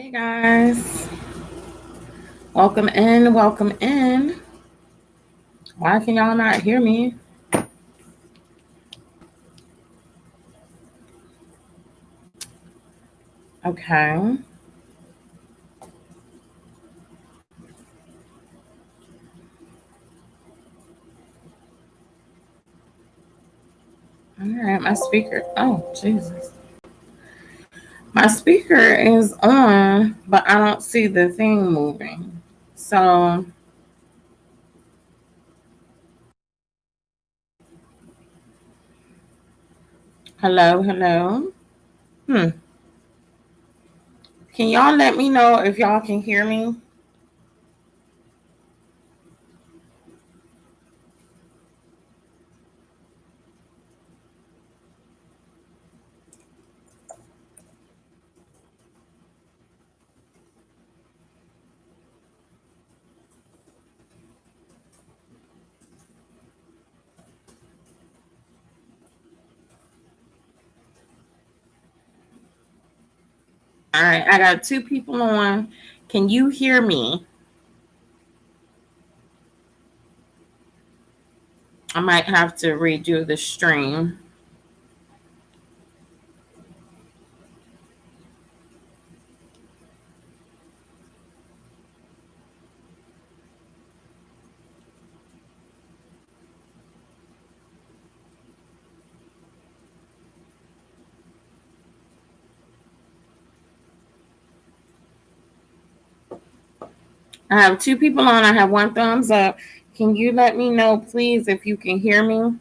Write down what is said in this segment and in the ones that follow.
Hey guys, welcome in, welcome in. Why can y'all not hear me? Okay. All right, my speaker. Oh, Jesus. My speaker is on, but I don't see the thing moving. So, hello, hello. Hmm. Can y'all let me know if y'all can hear me? All right, I got two people on. Can you hear me? I might have to redo the stream. I have two people on. I have one thumbs up. Can you let me know, please, if you can hear me?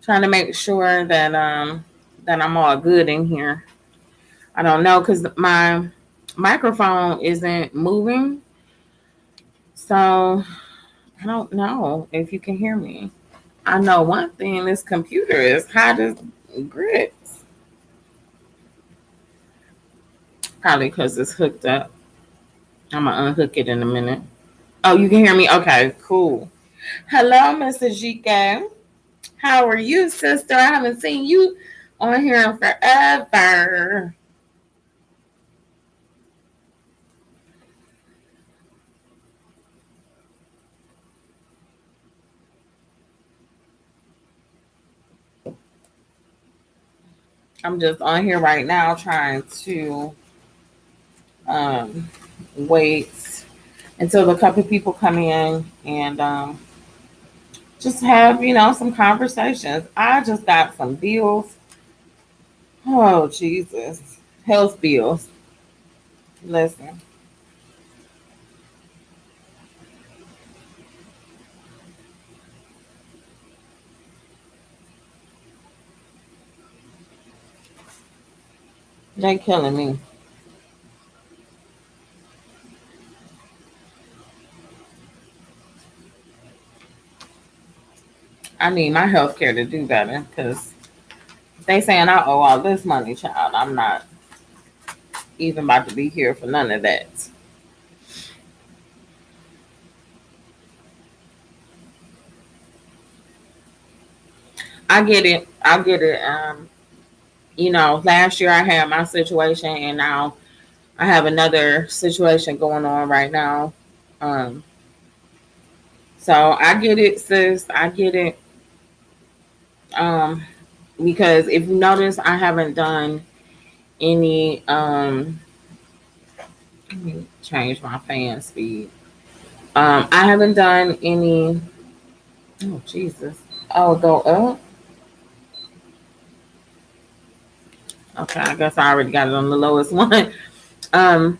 Trying to make sure that I'm all good in here. I don't know because my microphone isn't moving, so I don't know if you can hear me. I know one thing: this computer is hot as grits. Probably because it's hooked up. I'm gonna unhook it in a minute. Oh, you can hear me? Okay, cool. Hello, Mr. Jika. How are you, sister? I haven't seen you on here in forever. I'm just on here right now trying to um, wait until a couple people come in and just have, some conversations. I just got some bills. Oh, Jesus. Health bills. Listen, they killing me. I need my health care to do better because they saying I owe all this money, child. I'm not even about to be here for none of that. I get it. I get it. Last year I had my situation, and now I have another situation going on right now. Um, so I get it, sis. I get it. Um, because if you notice, I haven't done any. Let me change my fan speed. I haven't done any. Oh Jesus! Oh, go up. Okay, I guess I already got it on the lowest one. Um,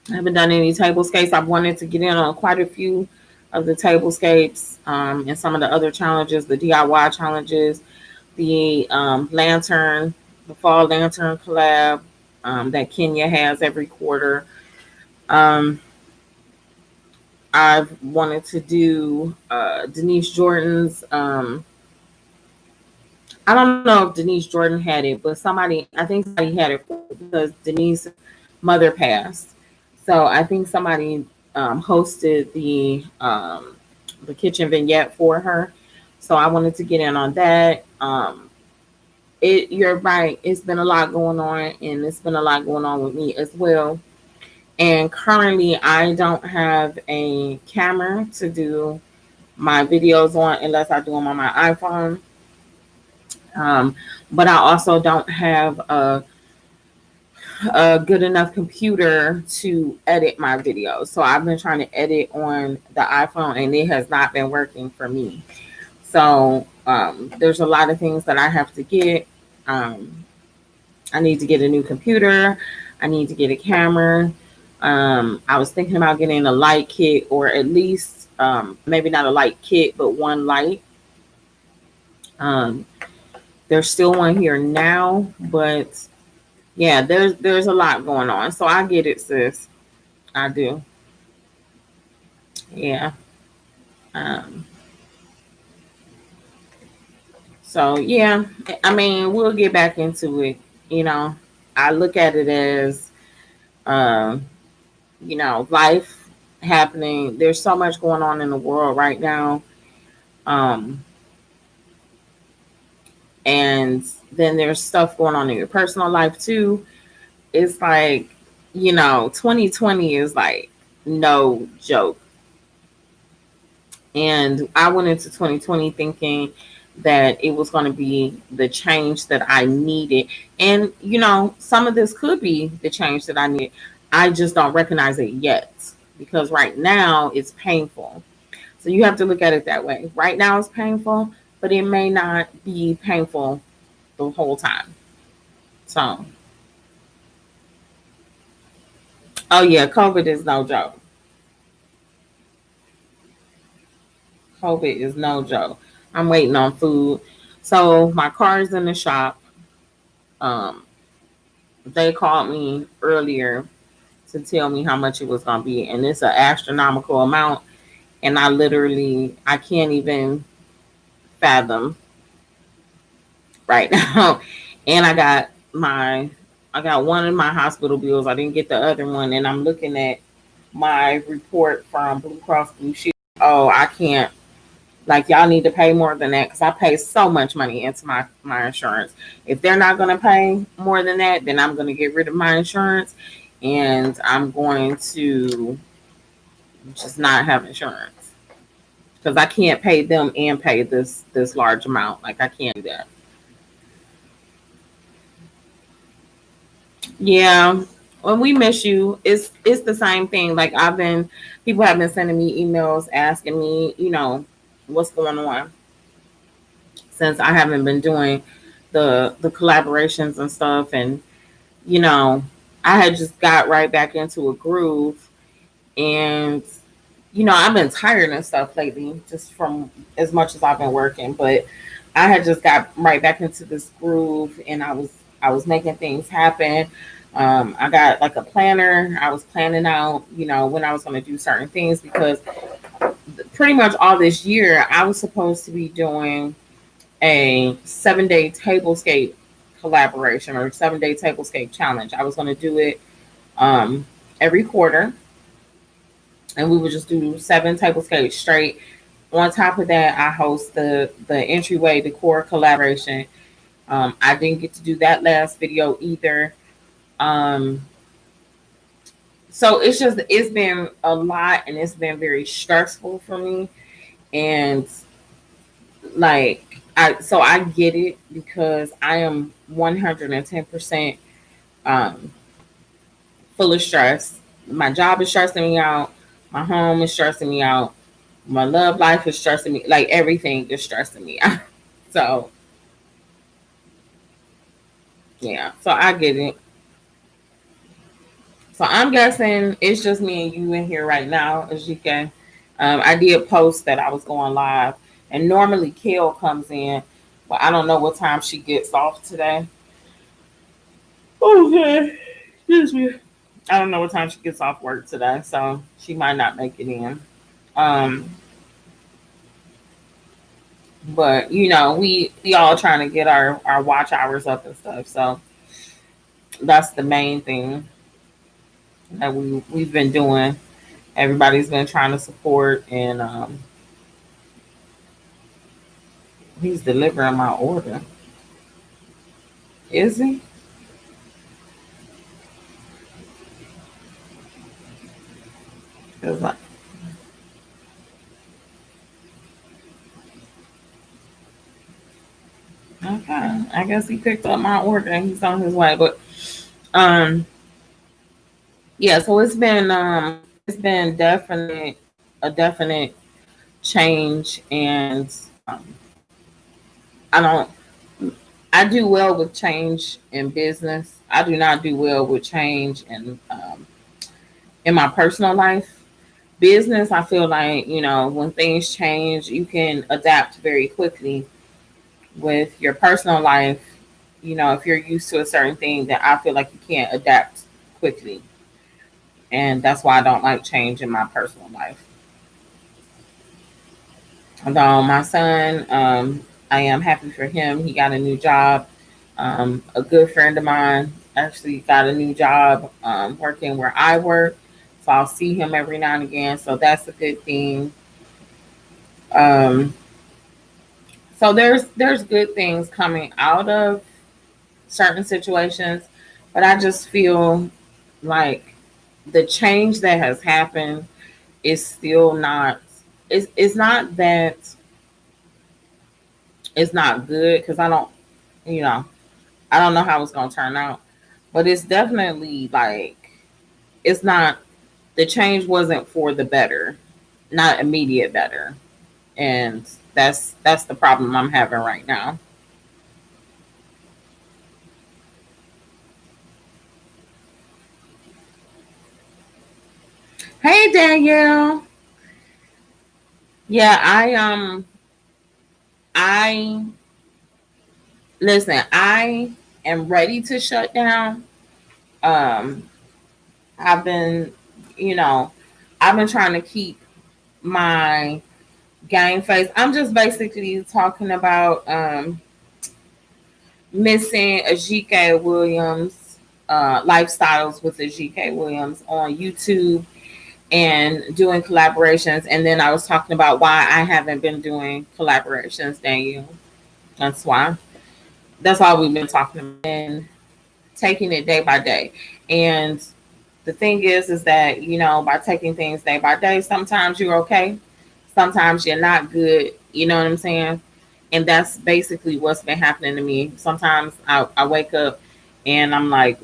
I haven't done any tablescapes. I've wanted to get in on quite a few of the tablescapes and some of the other challenges, the DIY challenges, the lantern, the fall lantern collab that Kenya has every quarter. Um, I've wanted to do Denise Jordan's. I don't know if Denise Jordan had it, but I think somebody had it because Denise's mother passed. So I think somebody hosted the kitchen vignette for her. So I wanted to get in on that. You're right. It's been a lot going on, and it's been a lot going on with me as well. And currently, I don't have a camera to do my videos on unless I do them on my iPhone. Um, but I also don't have a good enough computer to edit my videos. So I've been trying to edit on the iPhone, and it has not been working for me. So there's a lot of things that I have to get. Um, I need to get a new computer. I need to get a camera. I was thinking about getting a light kit, or at least maybe not a light kit, but one light. Um, there's still one here now, but yeah, there's a lot going on. So I get it, sis. I do. Yeah. Um, so yeah, I mean, we'll get back into it. You know, I look at it as um, life happening. There's so much going on in the world right now. Um, and then there's stuff going on in your personal life too. It's like, 2020 is like no joke. And I went into 2020 thinking that it was going to be the change that I needed. And, some of this could be the change that I need. I just don't recognize it yet because right now it's painful. So you have to look at it that way. Right now it's painful, but it may not be painful the whole time. So, oh yeah, COVID is no joke. COVID is no joke. I'm waiting on food. So my car's in the shop. Um, they called me earlier to tell me how much it was gonna be, and it's an astronomical amount. And I can't even fathom right now. And I got one of my hospital bills. I didn't get the other one, and I'm looking at my report from Blue Cross Blue Shield. Oh, I can't. Like, y'all need to pay more than that because I pay so much money into my insurance. If they're not going to pay more than that, then I'm going to get rid of my insurance, and I'm going to just not have insurance because I can't pay them and pay this large amount. Like, I can't do that. Yeah. When we miss you, it's the same thing. Like, people have been sending me emails asking me, what's going on, since I haven't been doing the collaborations and stuff. And you know, I had just got right back into a groove, and I've been tired and stuff lately, just from as much as I've been working. But I had just got right back into this groove, and I was making things happen. I got like a planner. I was planning out, when I was going to do certain things, because pretty much all this year I was supposed to be doing a 7-day tablescape collaboration, or 7-day tablescape challenge. I was going to do it every quarter, and we would just do 7 tablescapes straight. On top of that, I host the entryway decor collaboration. I didn't get to do that last video either. Um, so it's been a lot, and it's been very stressful for me. And like, I get it, because I am 110% full of stress. My job is stressing me out. My home is stressing me out. My love life is stressing me. Like, everything is stressing me out. So yeah, so I get it. So I'm guessing it's just me and you in here right now, as you can. I did post that I was going live, and normally Kale comes in, but I don't know what time she gets off today. Okay, excuse me. I don't know what time she gets off work today, so she might not make it in. Um, but we all trying to get our watch hours up and stuff. So that's the main thing that we've been doing. Everybody's been trying to support, and he's delivering my order. Is he? 'Cause okay, I guess he picked up my order and he's on his way. But um, yeah. So it's been definite a definite change, and um, I don't. I do well with change in business. I do not do well with change in my personal life. Business, I feel like, when things change, you can adapt very quickly. With your personal life, if you're used to a certain thing, then I feel like you can't adapt quickly. And that's why I don't like change in my personal life. Although my son, I am happy for him. He got a new job. A good friend of mine actually got a new job working where I work. So I'll see him every now and again. So that's a good thing. Um, so there's good things coming out of certain situations, but I just feel like the change that has happened is still not. It's not that it's not good because you know, I don't know how it's gonna turn out, but it's definitely like it's not. The change wasn't for the better, not immediate better, and that's the problem I'm having right now. Hey Danielle, yeah, I listen. I am ready to shut down. Um, I've been, you know, I've been trying to keep my game face. I'm just basically talking about missing Ajike Williams, lifestyles with Ajike Williams on YouTube and doing collaborations. And then I was talking about why I haven't been doing collaborations, Daniel. That's why. That's all we've been talking about and taking it day by day. And the thing is that, by taking things day by day, sometimes you're okay. Sometimes you're not good. You know what I'm saying? And that's basically what's been happening to me. Sometimes I wake up and I'm like,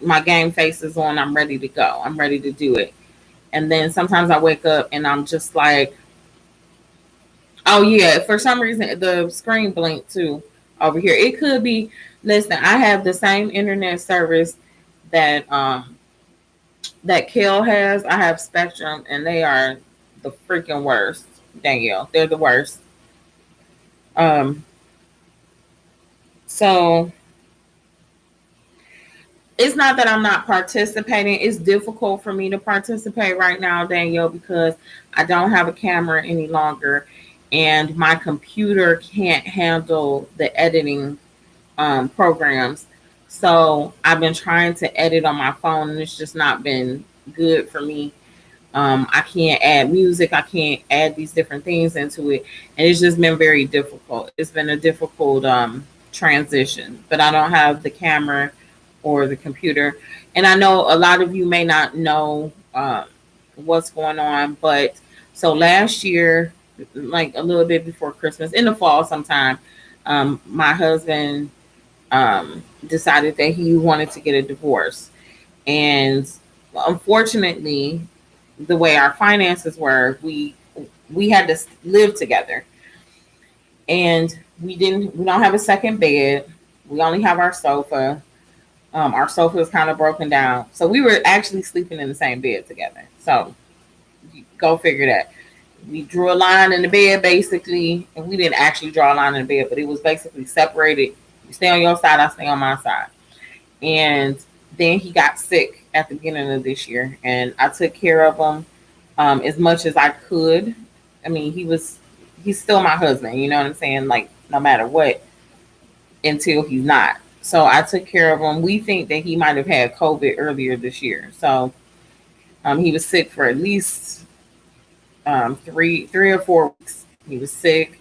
my game face is on. I'm ready to go. I'm ready to do it. And then sometimes I wake up and I'm just like, oh yeah, for some reason the screen blinked too over here. It could be. Listen, I have the same internet service that that Kel has. I have Spectrum, and they are the freaking worst. Danielle, they're the worst. Um, so it's not that I'm not participating. It's difficult for me to participate right now, Danielle, because I don't have a camera any longer, and my computer can't handle the editing programs. So I've been trying to edit on my phone, and it's just not been good for me. I can't add music. I can't add these different things into it, and it's just been very difficult. It's been a difficult transition, but I don't have the camera or the computer, and I know a lot of you may not know what's going on, but so last year, like a little bit before Christmas, in the fall sometime, my husband decided that he wanted to get a divorce. And unfortunately, the way our finances were, we had to live together, and we don't have a second bed. We only have our sofa. Our sofa is kind of broken down, so we were actually sleeping in the same bed together. So go figure that. We drew a line in the bed basically, and we didn't actually draw a line in the bed, but it was basically separated. You stay on your side, I stay on my side. And then he got sick at the beginning of this year, and I took care of him as much as I could. I mean, he's still my husband, you know what I'm saying? Like, no matter what, until he's not. So I took care of him. We think that he might have had COVID earlier this year. So he was sick for at least 3 or 4 weeks. He was sick.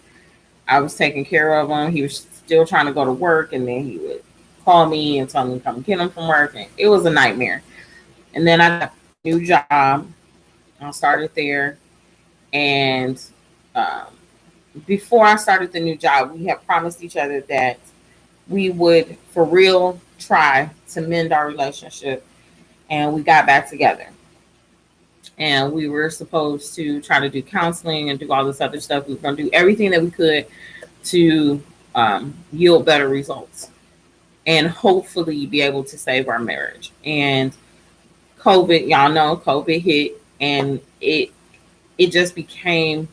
I was taking care of him. He was still trying to go to work, and then he would. call me and tell me to come get them from work. And it was a nightmare. And then I got a new job. I started there. And um, before I started the new job, we had promised each other that we would, for real, try to mend our relationship. And we got back together. And we were supposed to try to do counseling and do all this other stuff. We were going to do everything that we could to yield better results and hopefully be able to save our marriage. And COVID, y'all know, COVID hit, and it just became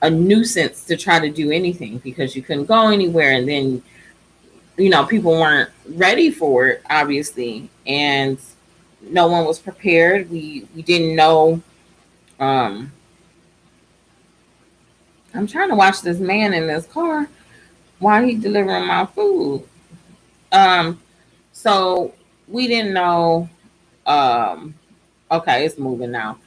a nuisance to try to do anything because you couldn't go anywhere, and then people weren't ready for it, obviously, and no one was prepared. We didn't know. I'm trying to watch this man in this car while he delivering my food. So we didn't know. Okay, it's moving now.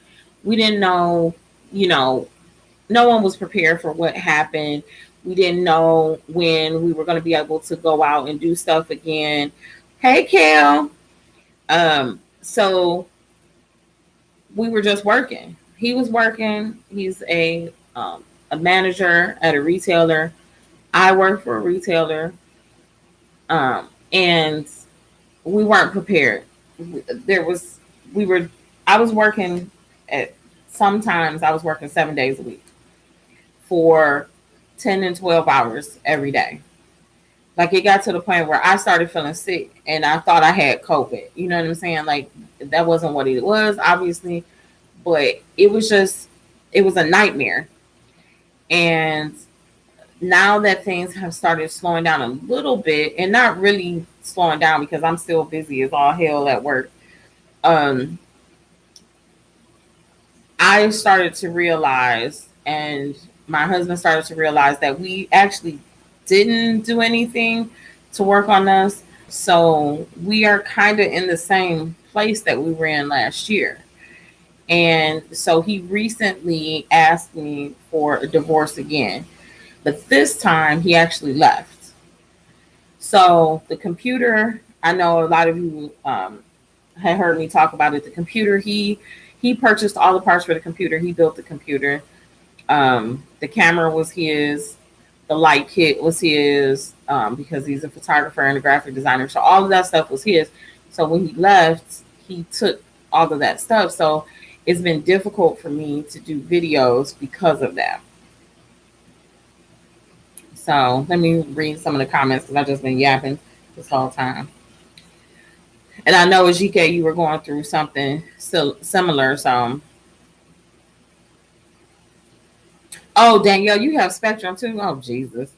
We didn't know. No one was prepared for what happened. We didn't know when we were going to be able to go out and do stuff again. Hey, Kel. So we were just working. He was working. He's a manager at a retailer. I work for a retailer. And we weren't prepared. I was working sometimes I was working 7 days a week for 10 and 12 hours every day. Like, it got to the point where I started feeling sick and I thought I had COVID. You know what I'm saying? Like, that wasn't what it was, obviously, but it was a nightmare. And now that things have started slowing down a little bit, and not really slowing down because I'm still busy as all hell at work, I started to realize, and my husband started to realize, that we actually didn't do anything to work on us. So we are kind of in the same place that we were in last year. And so he recently asked me for a divorce again. But this time he actually left. So the computer, I know a lot of you had heard me talk about it. The computer, he purchased all the parts for the computer. He built the computer. The camera was his. The light kit was his, because he's a photographer and a graphic designer. So all of that stuff was his. So when he left, he took all of that stuff. So it's been difficult for me to do videos because of that. So let me read some of the comments because I've just been yapping this whole time. And I know, GK, you were going through something similar. So, oh, Danielle, you have Spectrum too? Oh, Jesus.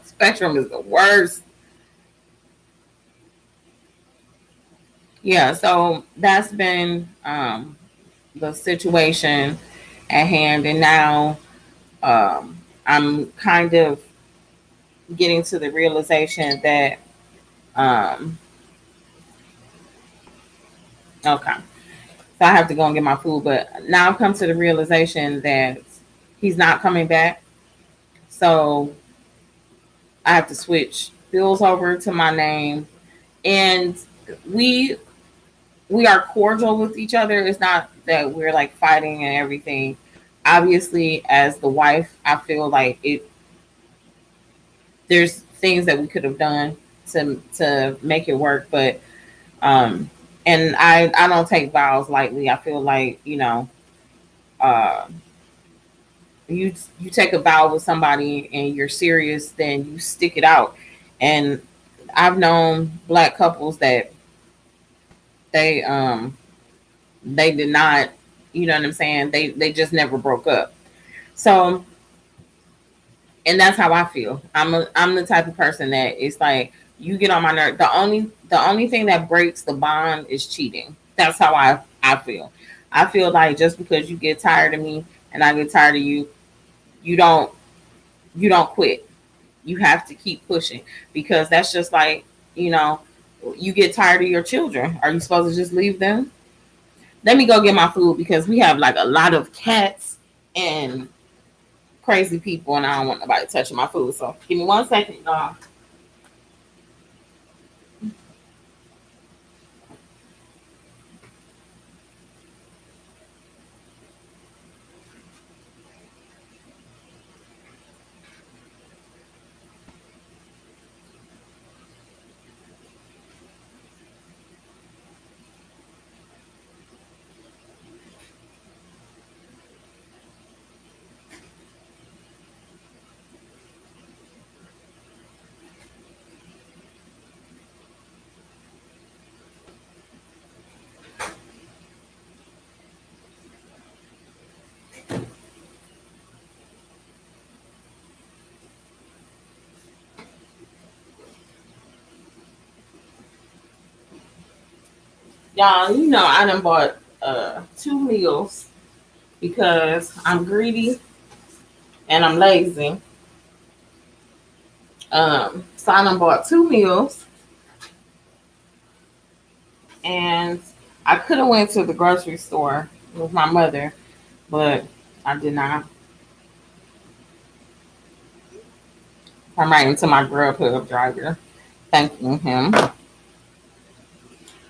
Spectrum is the worst. Yeah, so that's been the situation at hand. And now I'm kind of getting to the realization that, okay, so I have to go and get my food. But now I've come to the realization that he's not coming back. So I have to switch bills over to my name. And we are cordial with each other. It's not that we're like fighting and everything. Obviously, as the wife, I feel like there's things that we could have done to make it work, but and I don't take vows lightly. I feel like, you take a vow with somebody and you're serious, then you stick it out. And I've known Black couples that they did not, you know what I'm saying? They just never broke up. So, and that's how I feel. I'm the type of person that it's like, you get on my nerve. The only thing that breaks the bond is cheating. That's how I feel. I feel like just because you get tired of me and I get tired of you, you don't quit. You have to keep pushing, because that's just like, you get tired of your children. Are you supposed to just leave them? Let me go get my food because we have like a lot of cats and crazy people, and I don't want nobody touching my food. So give me 1 second, y'all. Y'all, I done bought 2 meals because I'm greedy and I'm lazy. So I done bought 2 meals, and I could have went to the grocery store with my mother, but I did not. I'm writing to my Grubhub driver, thanking him.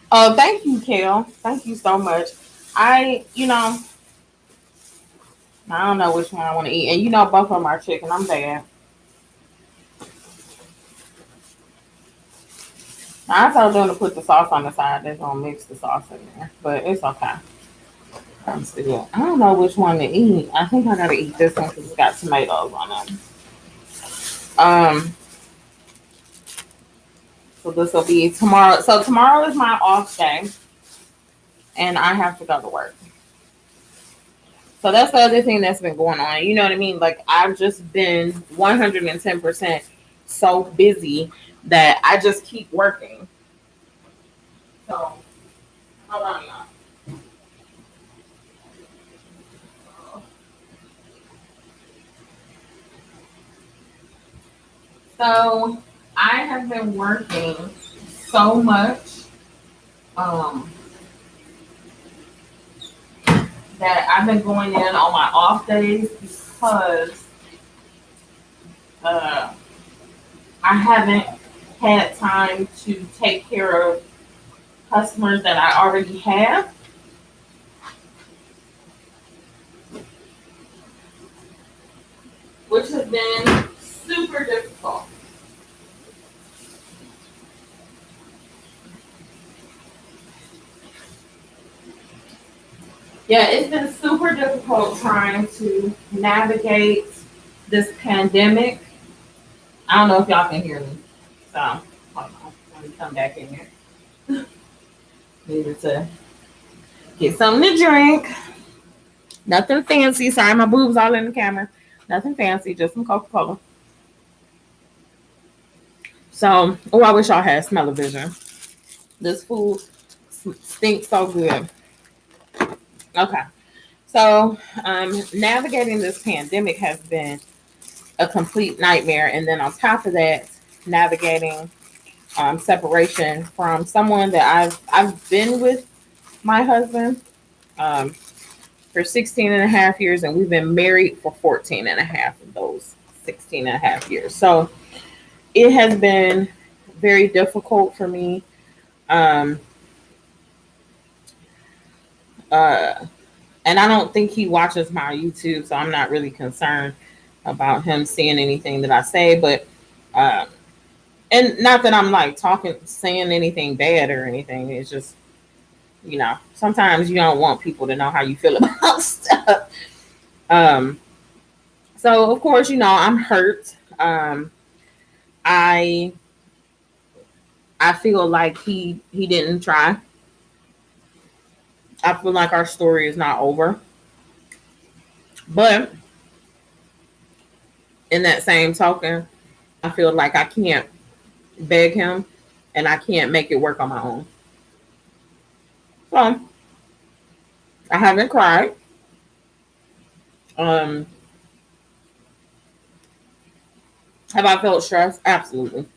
Oh, thank you, Kel. Thank you so much. I don't know which one I want to eat, and both of them are chicken. I'm bad. Now, I told them to put the sauce on the side. They're gonna mix the sauce in there, but it's okay. I don't know which one to eat. I think I gotta eat this one because it's got tomatoes on it. So this will be tomorrow. So tomorrow is my off day, and I have to go to work. So that's the other thing that's been going on. You know what I mean? Like, I've just been 110% so busy that I just keep working. So hold on, y'all. So I have been working so much um, that I've been going in on my off days because I haven't had time to take care of customers that I already have. Which has been super difficult. Yeah, it's been super difficult trying to navigate this pandemic. I don't know if y'all can hear me. So, hold on. Let me come back in here. Needed to get something to drink. Nothing fancy. Sorry, my boobs all in the camera. Nothing fancy, just some Coca-Cola. So, I wish y'all had smell-o-vision. This food stinks so good. Okay. So, navigating this pandemic has been a complete nightmare. And then on top of that, navigating separation from someone that I've been with my husband um, for 16 and a half years, and we've been married for 14 and a half of those 16 and a half years. So it has been very difficult for me. Um, and I don't think he watches my YouTube, so I'm not really concerned about him seeing anything that I say. But and not that I'm like saying anything bad or anything. It's just, sometimes you don't want people to know how you feel about stuff. So of course, I'm hurt. I I feel like he didn't try. I feel like our story is not over. But in that same token, I feel like I can't beg him and I can't make it work on my own. So I haven't cried. Um, have I felt stressed? Absolutely.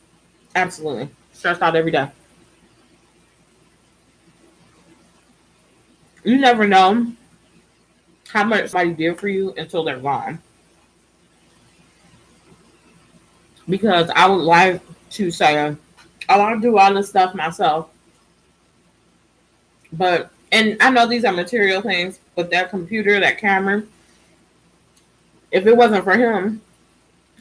Absolutely. Stressed out every day. You never know how much somebody did for you until they're gone. because I would like to say, oh, I do all this stuff myself. But, and I know these are material things, but that computer, that camera, if it wasn't for him,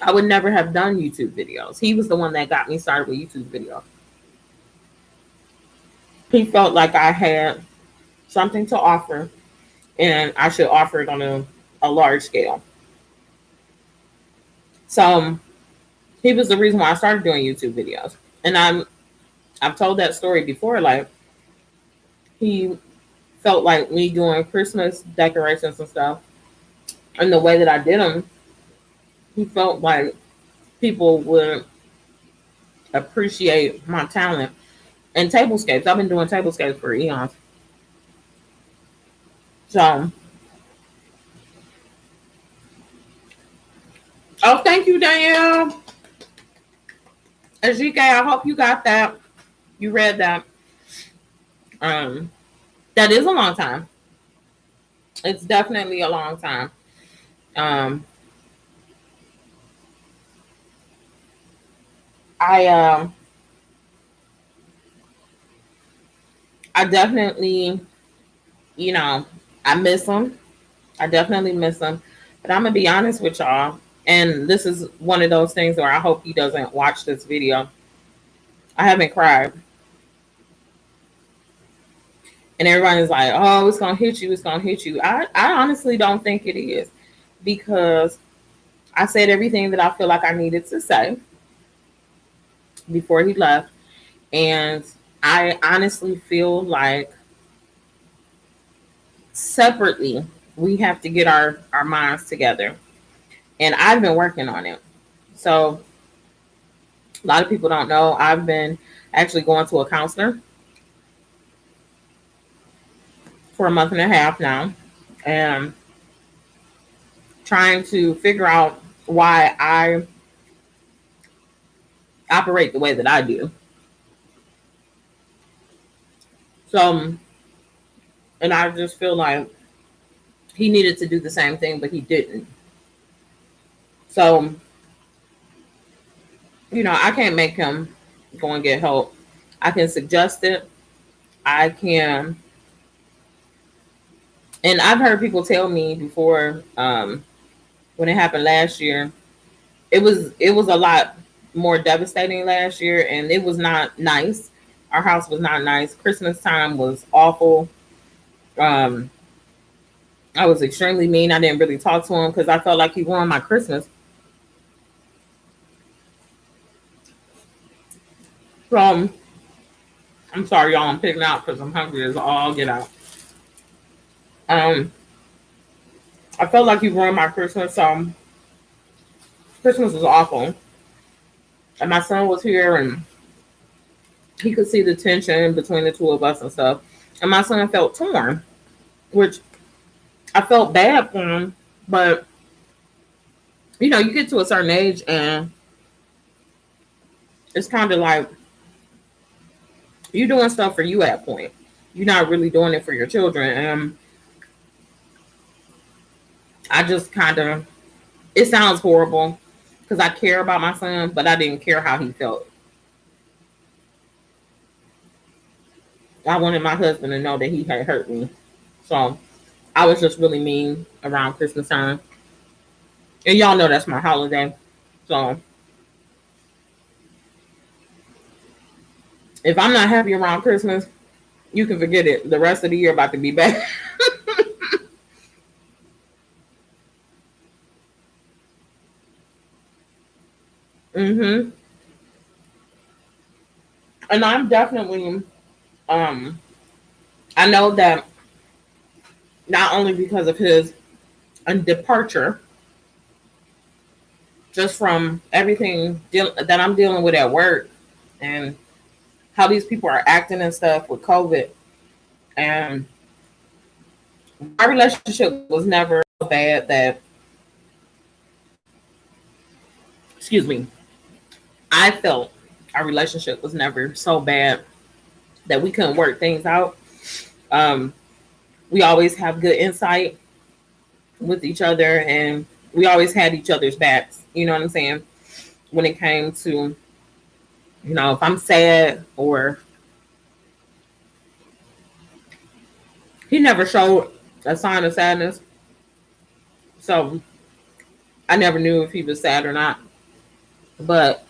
I would never have done YouTube videos. He was the one that got me started with YouTube videos. He felt like I had something to offer and I should offer it on a large scale. So he was the reason why I started doing YouTube videos. And I've told that story before. Like, he felt like me doing Christmas decorations and stuff, and the way that I did them, he felt like people would appreciate my talent. And tablescapes, I've been doing tablescapes for eons. So, oh, thank you, Danielle. Ajike, I hope you got that. You read that. That is a long time. It's definitely a long time. I definitely, I miss them. I definitely miss them. But I'm gonna be honest with y'all, and this is one of those things where I hope he doesn't watch this video. I haven't cried. And everybody's like, oh, it's gonna hit you, it's gonna hit you. I honestly don't think it is, because I said everything that I feel like I needed to say before he left. And I honestly feel like separately we have to get our minds together. And I've been working on it. So a lot of people don't know, I've been actually going to a counselor for a month and a half now, and trying to figure out why I operate the way that I do. So, and I just feel like he needed to do the same thing, but he didn't. So, I can't make him go and get help. I can suggest it. I can. And I've heard people tell me before, when it happened last year, it was a lot more devastating last year, and it was not nice. Our house was not nice. Christmas time was awful. I was extremely mean. I didn't really talk to him because I felt like he ruined my Christmas. So I'm sorry, y'all. I'm picking out because I'm hungry as all get out. I felt like he ruined my Christmas. So Christmas was awful. And my son was here, and he could see the tension between the two of us and stuff. And my son felt torn, which I felt bad for him. But, you get to a certain age, and it's kind of like you're doing stuff for you at a point. You're not really doing it for your children. And I just it sounds horrible because I care about my son, but I didn't care how he felt. I wanted my husband to know that he had hurt me. So I was just really mean around Christmas time. And y'all know that's my holiday. So if I'm not happy around Christmas, you can forget it. The rest of the year about to be bad. And I'm definitely, I know that not only because of his departure, just from everything that I'm dealing with at work and how these people are acting and stuff with COVID. And our relationship was never so bad that, excuse me, I felt our relationship was never so bad that we couldn't work things out. We always have good insight with each other, and we always had each other's backs. You know what I'm saying? when it came to, if I'm sad, or he never showed a sign of sadness. So I never knew if he was sad or not. But,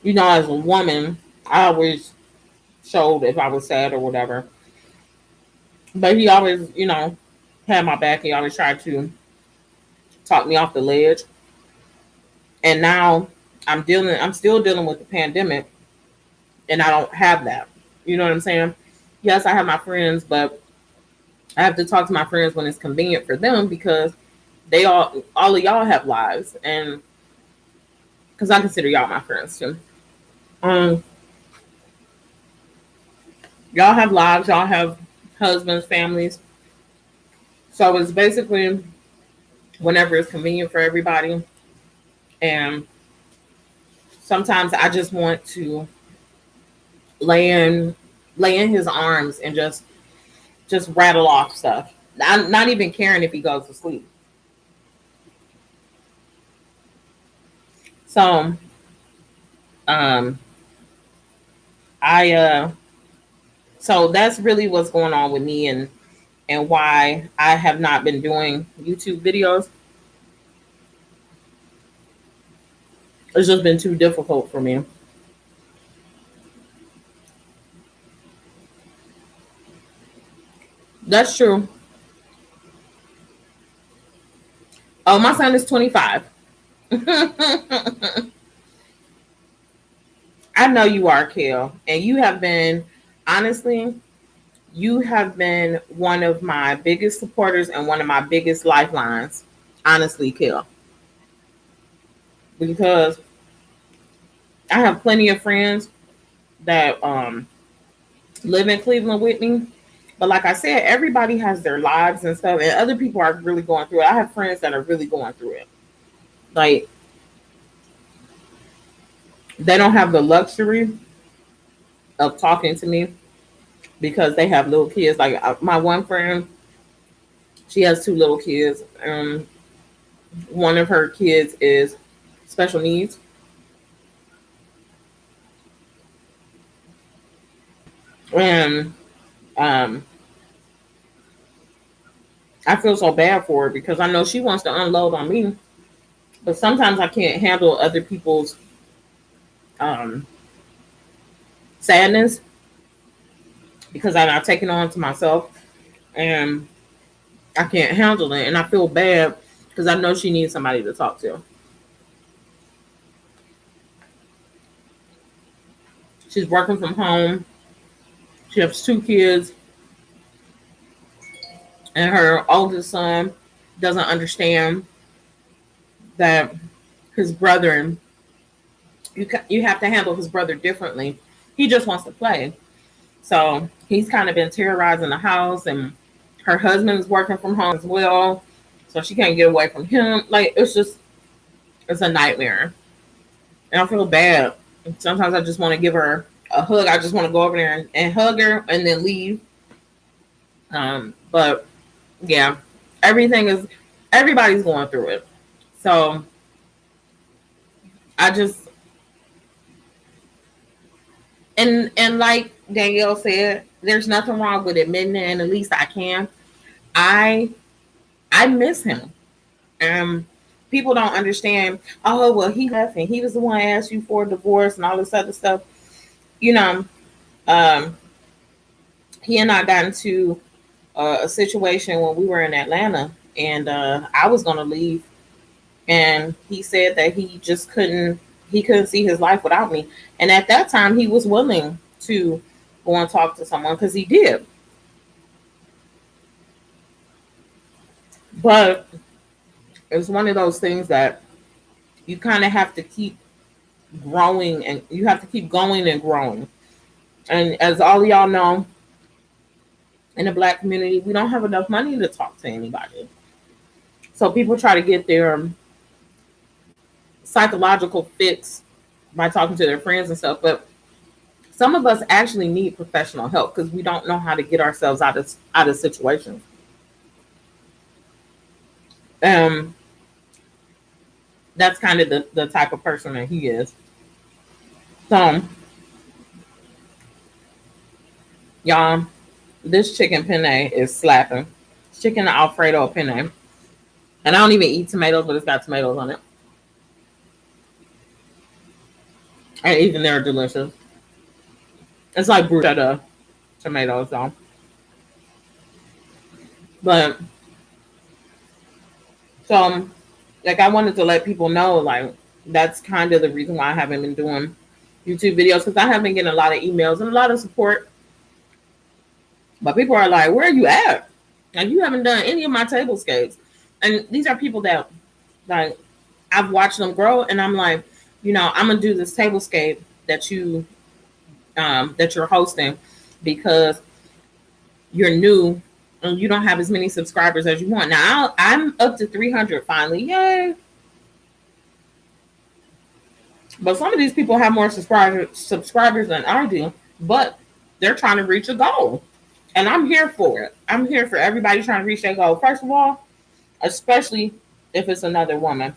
as a woman, I always showed if I was sad or whatever. But he always, had my back. He always tried to talk me off the ledge. And now I'm still dealing with the pandemic, and I don't have that. You know what I'm saying? Yes, I have my friends, but I have to talk to my friends when it's convenient for them, because they all of y'all have lives, and because I consider y'all my friends too. Y'all have lives, y'all have husbands, families. So it's basically whenever it's convenient for everybody. And sometimes I just want to lay in his arms and just rattle off stuff. I'm not even caring if he goes to sleep. So so that's really what's going on with me, and why I have not been doing YouTube videos. It's just been too difficult for me. That's true. Oh, my son is 25. I know you are, Kel, and you have been, honestly, you have been one of my biggest supporters and one of my biggest lifelines, honestly, Kel, because I have plenty of friends that live in Cleveland with me. But like I said, everybody has their lives and stuff, and other people are really going through it. I have friends that are really going through it. Like, they don't have the luxury of talking to me because they have little kids. Like, my one friend, she has two little kids. One of her kids is special needs. And I feel so bad for her because I know she wants to unload on me, but sometimes I can't handle other people's um, sadness because I'm not taking on to myself, and I can't handle it. And I feel bad because I know she needs somebody to talk to. She's working from home. She has two kids, and her oldest son doesn't understand that his brother, you have to handle his brother differently. He just wants to play. So he's kind of been terrorizing the house, and her husband is working from home as well. So she can't get away from him. Like, it's a nightmare. And I feel bad. Sometimes I just want to give her a hug. I just want to go over there and hug her and then leave. But yeah, everybody's going through it. So I just, and like Danielle said, there's nothing wrong with admitting it, and at least I can. I miss him. People don't understand. Oh, well, he left and he was the one who asked you for a divorce and all this other stuff. You know, he and I got into a situation when we were in Atlanta, and I was going to leave, and he said that he just couldn't see his life without me. And at that time, he was willing to go and talk to someone because he did. But it's one of those things that you kind of have to keep growing, and you have to keep going and growing. And as all of y'all know, in the Black community, we don't have enough money to talk to anybody. So people try to get their psychological fix by talking to their friends and stuff. But some of us actually need professional help because we don't know how to get ourselves out of situations. That's kind of the type of person that he is. So, y'all, this chicken penne is slapping. Chicken Alfredo penne. And I don't even eat tomatoes, but it's got tomatoes on it. And even they're delicious. It's like bruschetta tomatoes, though. But, so, like, I wanted to let people know, like, that's kind of the reason why I haven't been doing YouTube videos, because I have been getting a lot of emails and a lot of support. But people are like, where are you at? Like, you haven't done any of my tablescapes. And these are people that, like, I've watched them grow, and I'm like, I'm gonna do this tablescape that you're hosting because you're new and you don't have as many subscribers as you want. Now I'm up to 300 finally, yay! But some of these people have more subscribers than I do, but they're trying to reach a goal, and I'm here for it. I'm here for everybody trying to reach their goal. First of all, especially if it's another woman.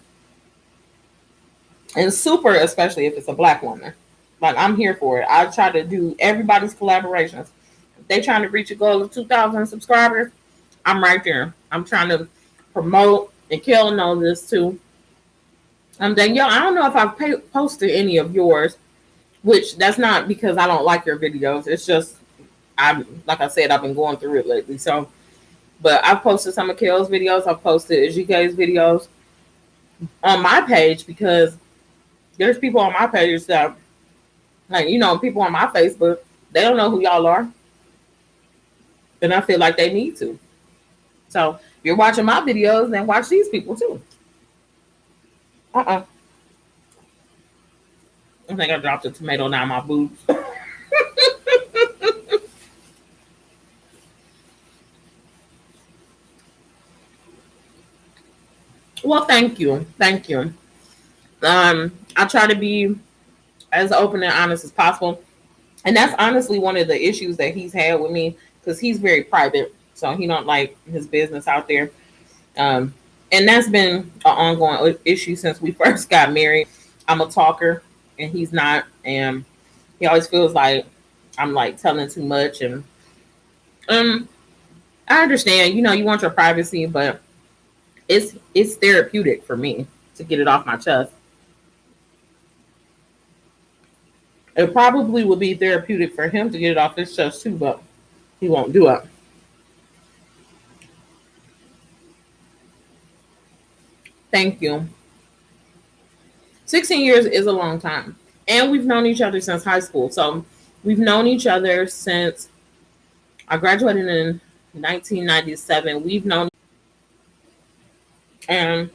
And super, especially if it's a Black woman. Like, I'm here for it. I try to do everybody's collaborations. If they trying to reach a goal of 2,000 subscribers, I'm right there. I'm trying to promote, and Kel knows this too. I'm Danielle. I don't know if I've posted any of yours, which that's not because I don't like your videos. It's just, like I said, I've been going through it lately. So, but I've posted some of Kel's videos. I've posted GK's videos on my page because there's people on my page that, like, people on my Facebook, they don't know who y'all are. And I feel like they need to. So if you're watching my videos, then watch these people too. I think I dropped a tomato down my boobs. Well, thank you. Thank you. I try to be as open and honest as possible. And that's honestly one of the issues that he's had with me, because he's very private. So he don't like his business out there. And that's been an ongoing issue since we first got married. I'm a talker and he's not. And he always feels like I'm like telling too much. And I understand, you want your privacy, but it's therapeutic for me to get it off my chest. It probably would be therapeutic for him to get it off his chest too, but he won't do it. Thank you. 16 years is a long time. And we've known each other since high school. So we've known each other since I graduated in 1997. We've known, and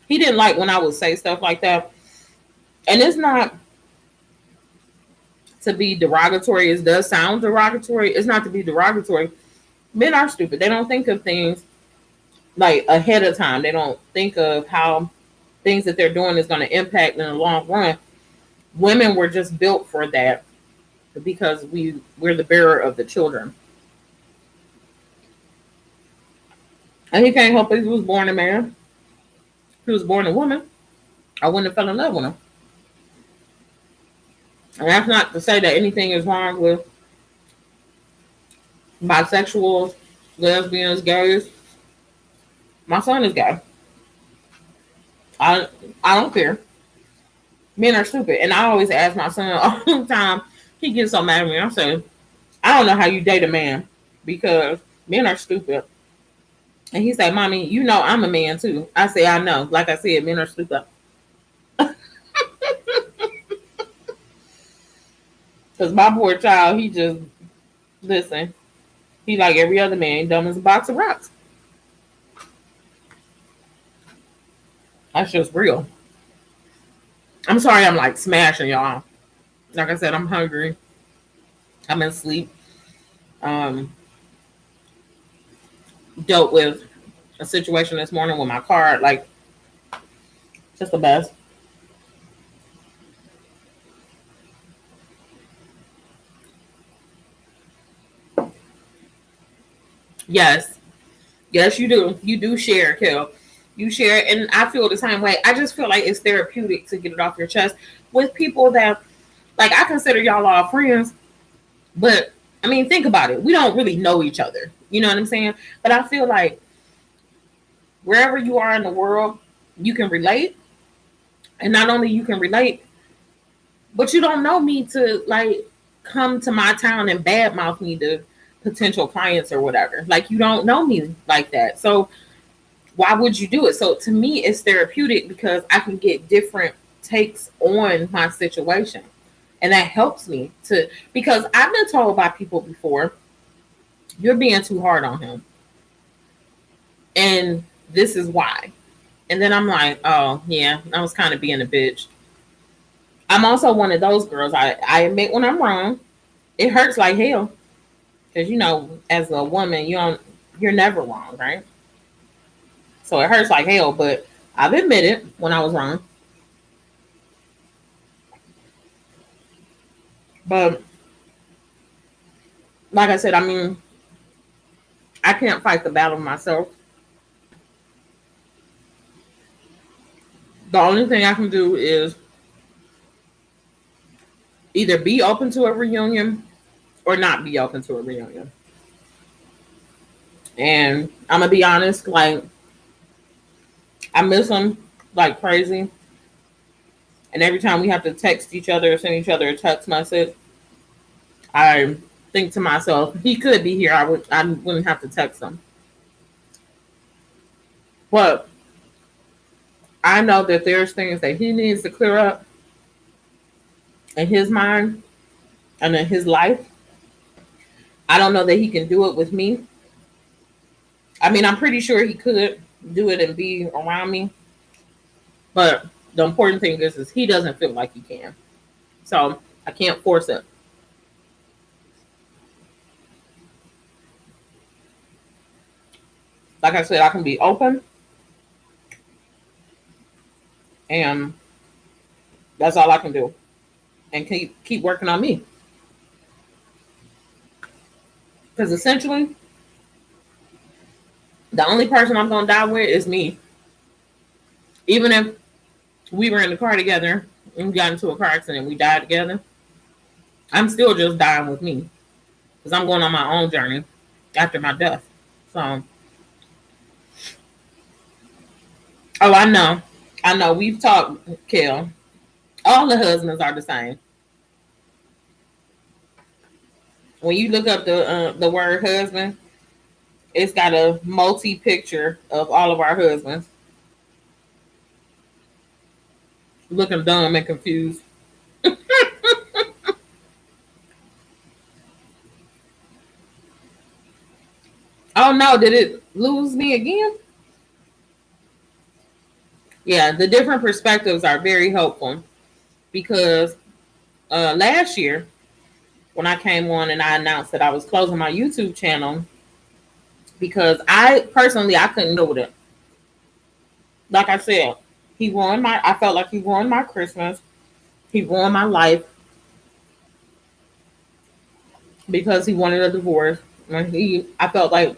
he didn't like when I would say stuff like that. And it's not to be derogatory. It does sound derogatory. It's not to be derogatory. Men are stupid. They don't think of things like ahead of time. They don't think of how things that they're doing is going to impact in the long run. Women were just built for that because we're the bearer of the children. And he can't help it. He was born a man. If he was born a woman, I wouldn't have fell in love with him. And that's not to say that anything is wrong with bisexuals, lesbians, gays. My son is gay. I don't care. Men are stupid. And I always ask my son all the time, he gets so mad at me. I say, I don't know how you date a man because men are stupid. And he said, Mommy, I'm a man too. I say, I know. Like I said, men are stupid. Because my poor child, he just, listen, he like every other man, dumb as a box of rocks. That's just real. I'm sorry I'm like smashing y'all. Like I said, I'm hungry. I'm in sleep. Dealt with a situation this morning with my car. Like, just the best. Yes. Yes, you do. You do share, Kel. You share, and I feel the same way. I just feel like it's therapeutic to get it off your chest with people that, like, I consider y'all all friends, but I mean, think about it. We don't really know each other. You know what I'm saying? But I feel like wherever you are in the world, you can relate. And not only you can relate, but you don't know me to like come to my town and badmouth me to potential clients or whatever. Like, you don't know me like that. So why would you do it? So to me, it's therapeutic because I can get different takes on my situation. And that helps me to, because I've been told by people before, you're being too hard on him. And this is why. And then I'm like, oh, yeah, I was kind of being a bitch. I'm also one of those girls. I admit when I'm wrong. It hurts like hell. Because, you know, as a woman, you're never wrong, right? So it hurts like hell, but I've admitted when I was wrong. But like I said, I mean, I can't fight the battle myself. The only thing I can do is either be open to a reunion or not be open to a reunion. And I'm gonna be honest, like, I miss him like crazy. And every time we have to text each other or send each other a text message, I think to myself, he could be here. I wouldn't have to text him. But I know that there's things that he needs to clear up in his mind and in his life. I don't know that he can do it with me. I mean, I'm pretty sure he could do it and be around me. But the important thing is he doesn't feel like he can. So I can't force it. Like I said, I can be open. And that's all I can do. And keep working on me. Because essentially, the only person I'm going to die with is me. Even if we were in the car together and we got into a car accident and we died together, I'm still just dying with me. Because I'm going on my own journey after my death. So, oh, I know. We've talked, Kel. All the husbands are the same. When you look up the word husband, it's got a multi picture of all of our husbands looking dumb and confused. Oh no, did it lose me again? Yeah, the different perspectives are very helpful because last year when I came on and I announced that I was closing my YouTube channel because I couldn't do it. Like I said, I felt like he ruined my Christmas. He ruined my life because he wanted a divorce. I felt like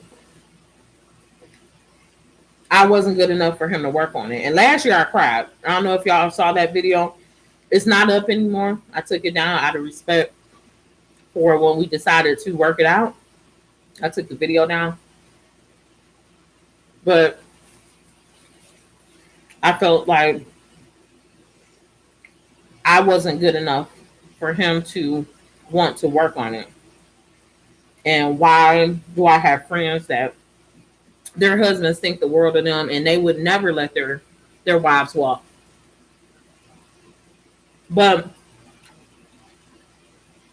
I wasn't good enough for him to work on it. And last year I cried. I don't know if y'all saw that video. It's not up anymore. I took it down out of respect for when we decided to work it out. I took the video down. But I felt like I wasn't good enough for him to want to work on it. And why do I have friends that their husbands think the world of them and they would never let their wives walk? But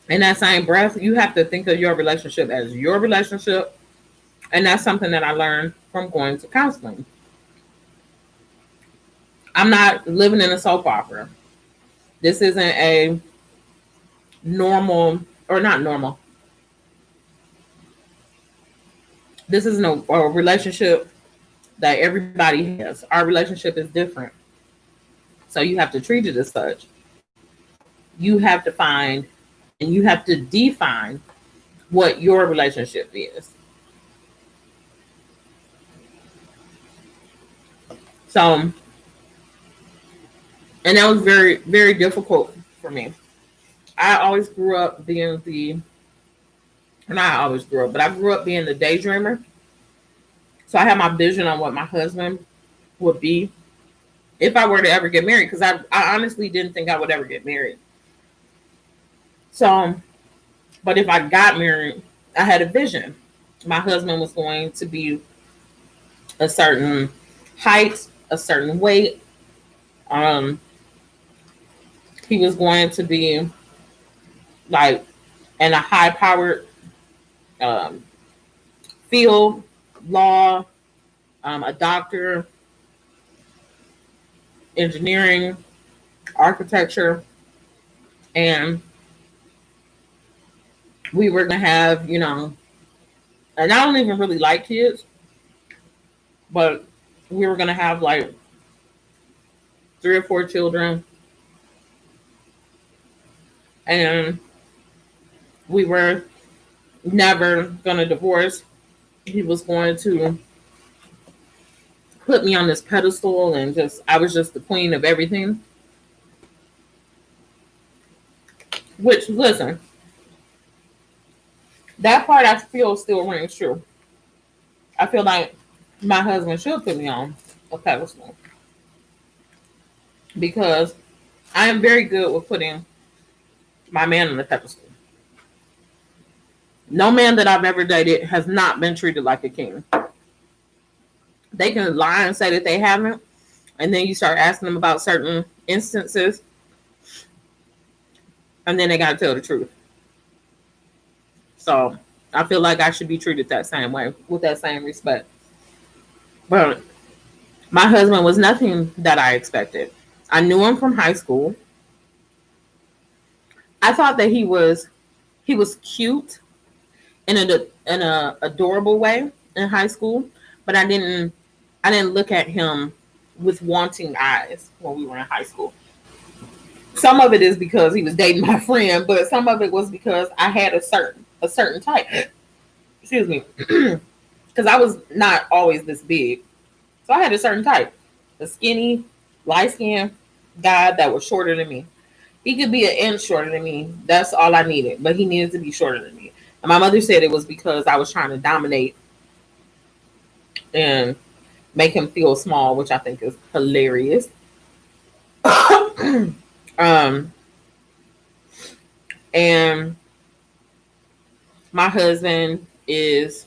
in that same breath, you have to think of your relationship as your relationship. And that's something that I learned from going to counseling. I'm not living in a soap opera. This isn't a normal, or not normal. This isn't a relationship that everybody has. Our relationship is different. So you have to treat it as such. You have to find and you have to define what your relationship is. So, and that was very, very difficult for me. I always grew up being not always grew up, but I grew up being the daydreamer. So I had my vision on what my husband would be if I were to ever get married, because I honestly didn't think I would ever get married. So, but if I got married, I had a vision. My husband was going to be a certain height, a certain weight. Um, he was going to be like in a high powered um, field, law, a doctor, engineering, architecture, and we were going to have, and I don't even really like kids, but we were going to have like 3 or 4 children, and we were never going to divorce. He was going to put me on this pedestal, and I was just the queen of everything. Which, listen, that part I feel still rings true. I feel like my husband should put me on a pedestal because I am very good with putting my man on the pedestal. No man that I've ever dated has not been treated like a king. They can lie and say that they haven't, and then you start asking them about certain instances, and then they got to tell the truth. So I feel like I should be treated that same way, with that same respect. But my husband was nothing that I expected. I knew him from high school. I thought that he was cute in an adorable way in high school, but I didn't look at him with wanting eyes when we were in high school. Some of it is because he was dating my friend, but some of it was because I had a certain type. Excuse me. Because I was not always this big. So I had a certain type. A skinny, light-skinned guy that was shorter than me. He could be an inch shorter than me. That's all I needed. But he needed to be shorter than me. And my mother said it was because I was trying to dominate and make him feel small, which I think is hilarious. And my husband he's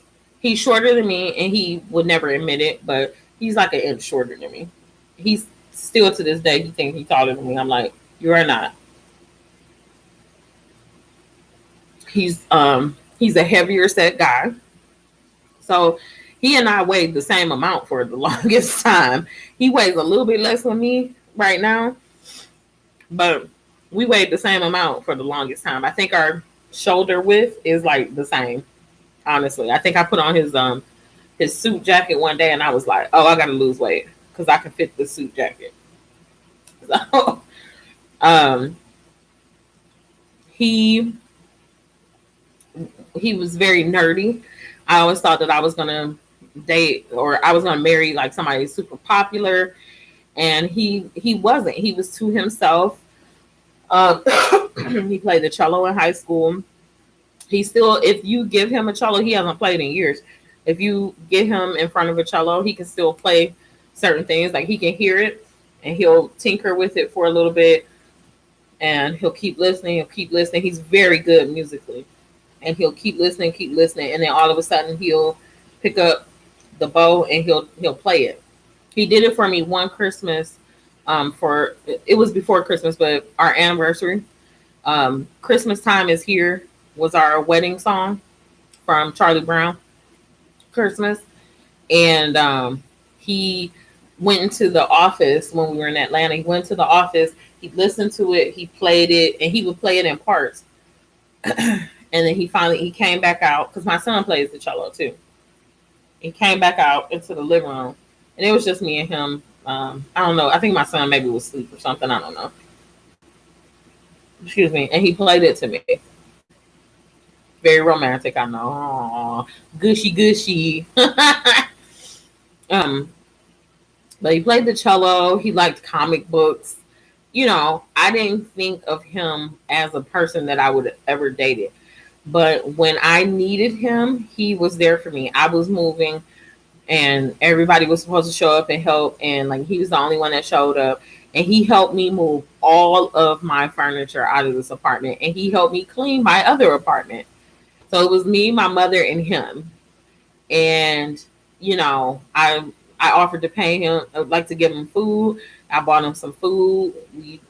shorter than me, and he would never admit it, but he's like an inch shorter than me. He's still to this day, he thinks he's taller than me. I'm like, you are not. He's a heavier set guy. So he and I weighed the same amount for the longest time. He weighs a little bit less than me right now, but we weighed the same amount for the longest time. I think our shoulder width is like the same. Honestly, I think I put on his suit jacket one day, and I was like, "Oh, I gotta lose weight because I can fit the suit jacket." So, he was very nerdy. I always thought that I was gonna date or I was gonna marry like somebody super popular, and he wasn't. He was to himself. He played the cello in high school. He still, if you give him a cello, he hasn't played in years. If you get him in front of a cello, he can still play certain things. Like he can hear it and he'll tinker with it for a little bit, and he'll keep listening. He's very good musically, and he'll keep listening, and then all of a sudden he'll pick up the bow and he'll play it. He did it for me one Christmas. It was before Christmas, but our anniversary. Christmas Time Is Here was our wedding song from Charlie Brown, Christmas. And he went into the office when we were in Atlanta. He went to the office, he listened to it, he played it, and he would play it in parts. And then he came back out, because my son plays the cello too. He came back out into the living room, and it was just me and him. I don't know. I think my son maybe was asleep or something. I don't know. Excuse me. And he played it to me. Very romantic, I know. Aww, gushy. But he played the cello. He liked comic books. I didn't think of him as a person that I would ever date it. But when I needed him, he was there for me. I was moving and everybody was supposed to show up and help. And like he was the only one that showed up. And he helped me move all of my furniture out of this apartment. And he helped me clean my other apartment. So it was me, my mother, and him. And I offered to pay him, like to give him food. I bought him some food. We,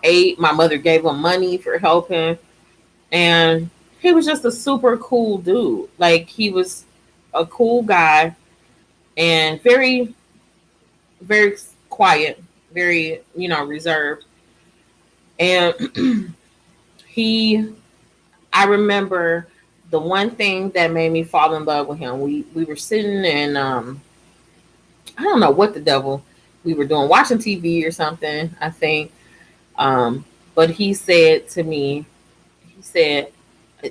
ate. My mother gave him money for helping. And he was just a super cool dude. Like he was a cool guy and very, very quiet, very, reserved. And I remember the one thing that made me fall in love with him. We were sitting and I don't know what the devil we were doing, watching TV or something, I think. But he said to me,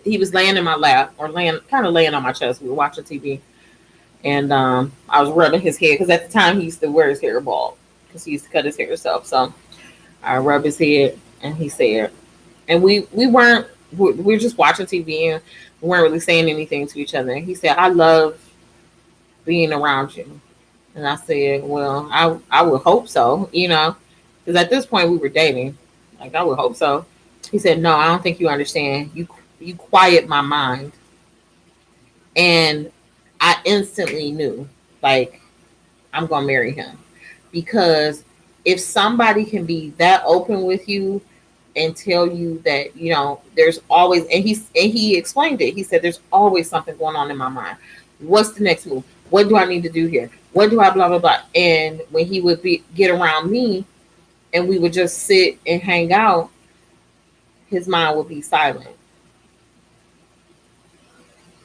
he was laying in my lap or kind of laying on my chest. We were watching TV. And I was rubbing his hair because at the time he used to wear his hair bald because he used to cut his hair himself. So I rubbed his head and he said, and we were just watching TV and we weren't really saying anything to each other. And he said, "I love being around you." And I said, "Well, I would hope so, because at this point we were dating. Like I would hope so." He said, "No, I don't think you understand. You quiet my mind." And I instantly knew, like, I'm gonna marry him. Because if somebody can be that open with you and tell you that, there's always, and he explained it. He said, "There's always something going on in my mind. What's the next move? What do I need to do here? What do I blah, blah, blah." And when he would get around me and we would just sit and hang out, his mind would be silent.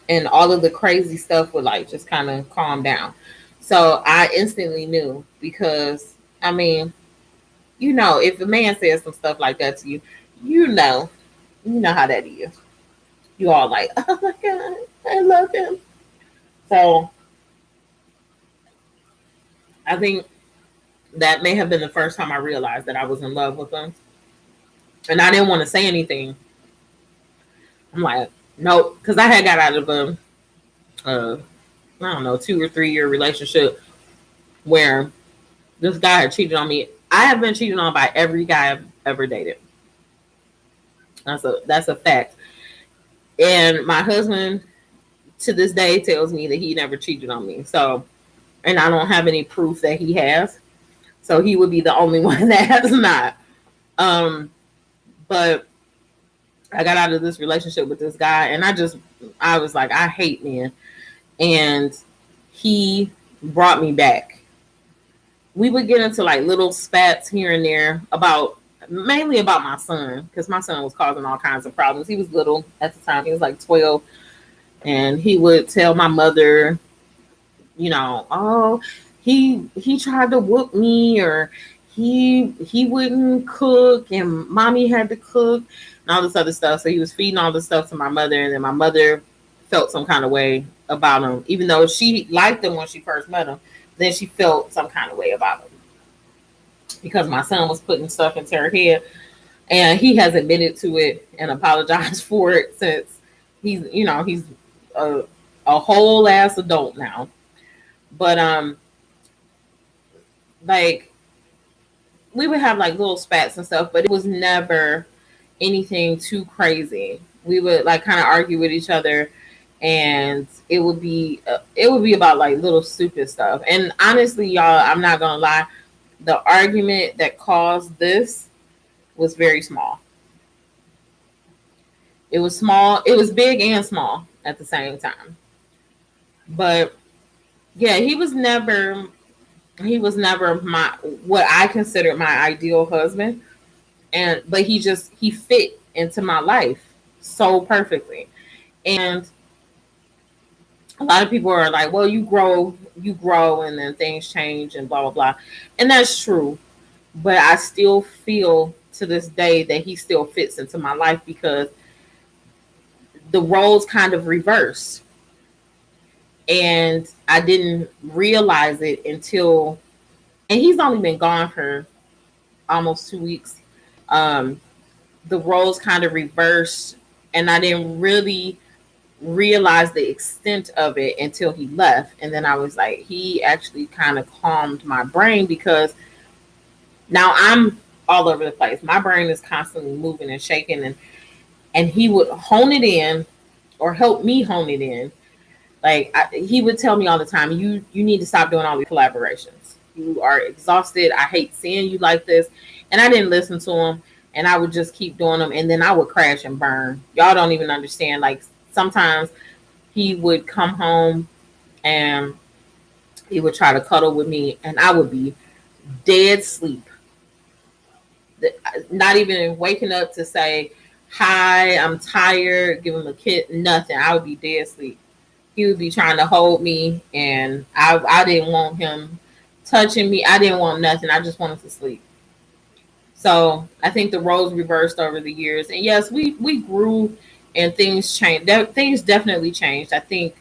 And all of the crazy stuff would like just kind of calm down. So I instantly knew because, I mean, if a man says some stuff like that to you, you know how that is. You all like, "Oh my God, I love him." So I think that may have been the first time I realized that I was in love with him. And I didn't want to say anything. I'm like, nope, because I had got out of a, I don't know, 2 or 3 year relationship where this guy had cheated on me. I have been cheated on by every guy I've ever dated. That's a fact. And my husband to this day tells me that he never cheated on me. So, and I don't have any proof that he has. So he would be the only one that has not. But I got out of this relationship with this guy and I was like, I hate men. And he brought me back. We would get into like little spats here and there mainly about my son, because my son was causing all kinds of problems. He was little at the time. He was like 12. And he would tell my mother, "Oh, he tried to whoop me," or he wouldn't cook and mommy had to cook and all this other stuff. So he was feeding all this stuff to my mother, and then my mother felt some kind of way about him, even though she liked him when she first met him. Then she felt some kind of way about him because my son was putting stuff into her head, and he has admitted to it and apologized for it since he's a whole ass adult now. But like we would have like little spats and stuff, but it was never anything too crazy. We would like kind of argue with each other, and it would be about like little stupid stuff. And honestly, y'all, I'm not gonna lie, the argument that caused this was very small. It was small. It was big and small at the same time. But yeah, he was never my what I considered my ideal husband. But he fit into my life so perfectly. And a lot of people are like, "Well, you grow and then things change and blah blah blah." And that's true. But I still feel to this day that he still fits into my life because the roles kind of reversed. And I didn't realize it until and he's only been gone for almost 2 weeks. Um, the roles kind of reversed, and I didn't really realize the extent of it until he left. And then I was like, he actually kind of calmed my brain, because now I'm all over the place. My brain is constantly moving and shaking, and he would hone it in, or help me hone it in. Like he would tell me all the time, you need to stop doing all these collaborations. You are exhausted. I hate seeing you like this. And I didn't listen to him, and I would just keep doing them, and then I would crash and burn. Y'all don't even understand. Like sometimes he would come home and he would try to cuddle with me, and I would be dead sleep. Not even waking up to say, hi, I'm tired, give him a kiss, nothing. I would be dead asleep. He would be trying to hold me, and I didn't want him touching me. I didn't want nothing. I just wanted to sleep. So I think the roles reversed over the years. And yes, we grew and things changed. Things definitely changed. I think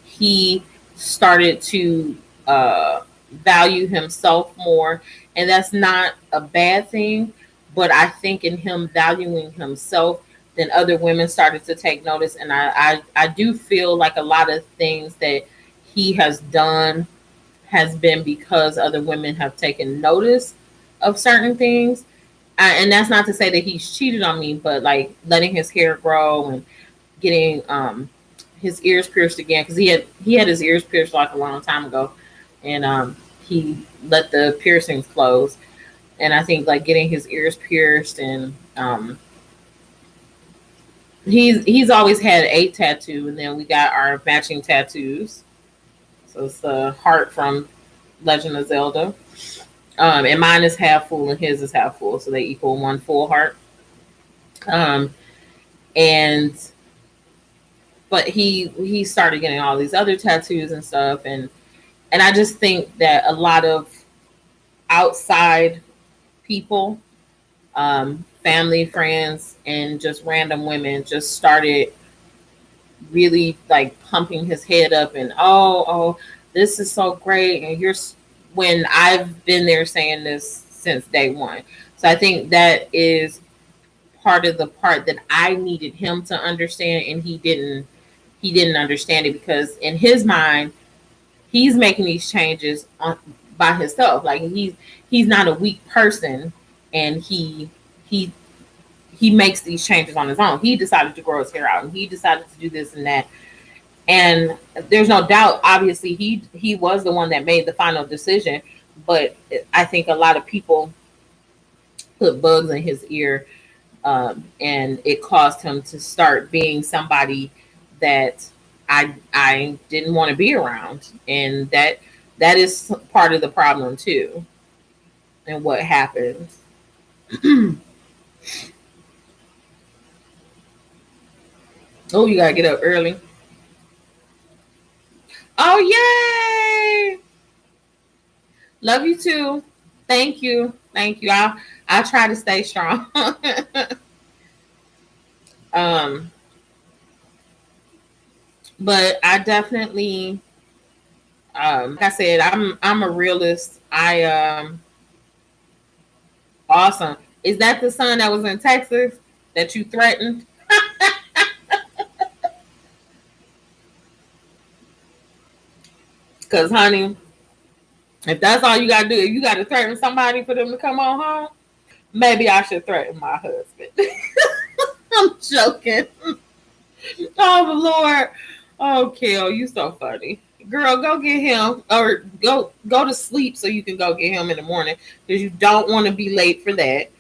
he started to value himself more, and that's not a bad thing. But I think in him valuing himself, then other women started to take notice, and I do feel like a lot of things that he has done has been because other women have taken notice of certain things. And that's not to say that he's cheated on me, but like letting his hair grow and getting his ears pierced again, because he had his ears pierced like a long time ago, and he let the piercings close. And I think like getting his ears pierced, and he's always had a tattoo, and then we got our matching tattoos. So it's the heart from Legend of Zelda. And mine is half full and his is half full, so they equal one full heart. Um, and but he started getting all these other tattoos and stuff, and I just think that a lot of outside people, family, friends, and just random women just started really like pumping his head up, and oh, this is so great, and when I've been there saying this since day one. So I think that is part of the part that I needed him to understand, and he didn't understand it, because in his mind he's making these changes by himself. Like he's not a weak person, and he he makes these changes on his own. He decided to grow his hair out, and he decided to do this and that. And there's no doubt, obviously, he was the one that made the final decision. But I think a lot of people put bugs in his ear, and it caused him to start being somebody that I didn't want to be around, and that is part of the problem too, and what happens. Oh, you gotta get up early. Oh, yay! Love you too. Thank you. Thank you. I try to stay strong. um, but I definitely, like I said, I'm a realist. Awesome. Is that the son that was in Texas that you threatened? Because, honey, if that's all you gotta do, if you gotta threaten somebody for them to come on home, maybe I should threaten my husband. I'm joking. Oh, Lord. Oh, Kel, you so funny. Girl, go get him, or go to sleep so you can go get him in the morning, because you don't want to be late for that.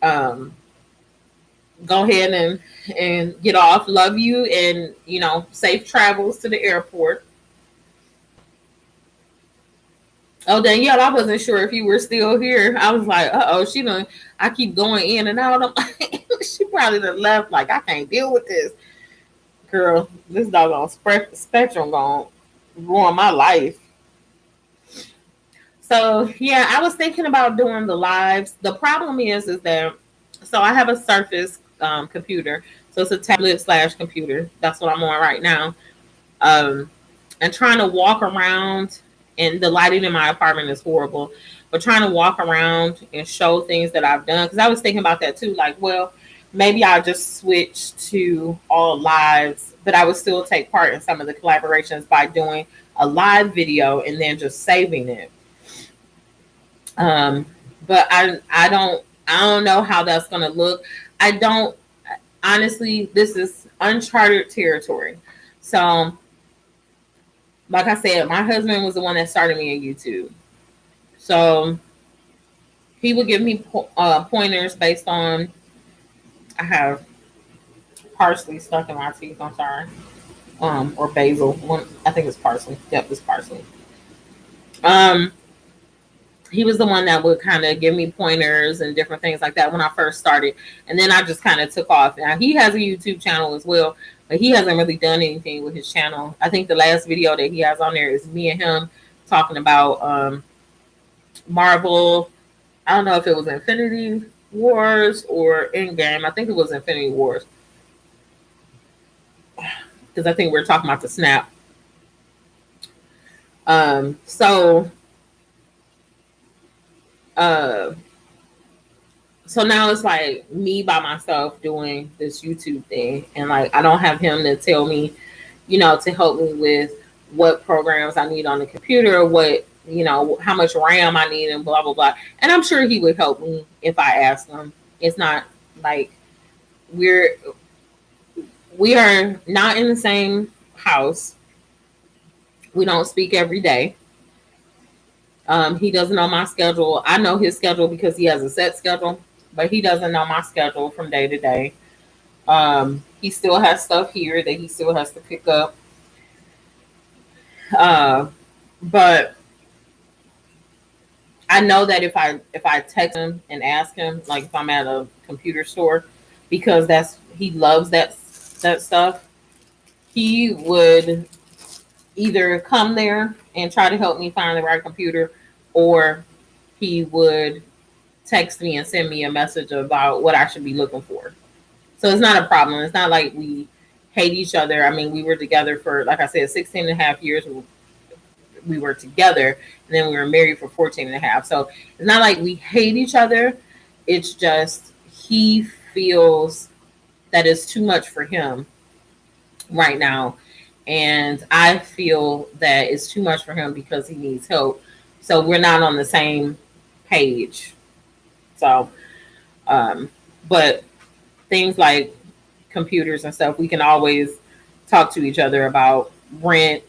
Um, Go ahead and get off. Love you, and safe travels to the airport. Oh, Danielle, I wasn't sure if you were still here. I was like, she done. I keep going in and out. I'm like, she probably done left. Like, I can't deal with this. Girl, this doggone spectrum gonna ruin my life. So yeah, I was thinking about doing the lives. The problem is that, so I have a Surface computer. So it's a tablet/computer. That's what I'm on right now. And trying to walk around and the lighting in my apartment is horrible. But trying to walk around and show things that I've done, because I was thinking about that too. Like, well, maybe I'll just switch to all lives, but I would still take part in some of the collaborations by doing a live video and then just saving it. But I don't know how that's gonna look. I don't honestly. This is uncharted territory. So, like I said, my husband was the one that started me on YouTube. So he would give me pointers based on. I have parsley stuck in my teeth. I'm sorry. Or basil. One, I think it's parsley. Yep, it's parsley. He was the one that would kind of give me pointers and different things like that when I first started. And then I just kind of took off. Now he has a YouTube channel as well, but he hasn't really done anything with his channel. I think the last video that he has on there is me and him talking about Marvel. I don't know if it was Infinity Wars or Endgame. I think it was Infinity Wars. Because I think we're talking about the snap. So now it's like me by myself doing this YouTube thing, and like I don't have him to tell me, to help me with what programs I need on the computer, what how much RAM I need, and blah blah blah. And I'm sure he would help me if I asked him. It's not like we are not in the same house. We don't speak every day. He doesn't know my schedule. I know his schedule because he has a set schedule, but he doesn't know my schedule from day to day. He still has stuff here that he still has to pick up. But I know that if I text him and ask him, like if I'm at a computer store, because he loves that stuff, he would either come there and try to help me find the right computer, or he would text me and send me a message about what I should be looking for. So it's not a problem. It's not like we hate each other. I mean, we were together for, like I said, 16 and a half years. We were together, and then we were married for 14 and a half. So it's not like we hate each other. It's just he feels that it's too much for him right now. And I feel that it's too much for him because he needs help. So we're not on the same page. So, but things like computers and stuff, we can always talk to each other about rent,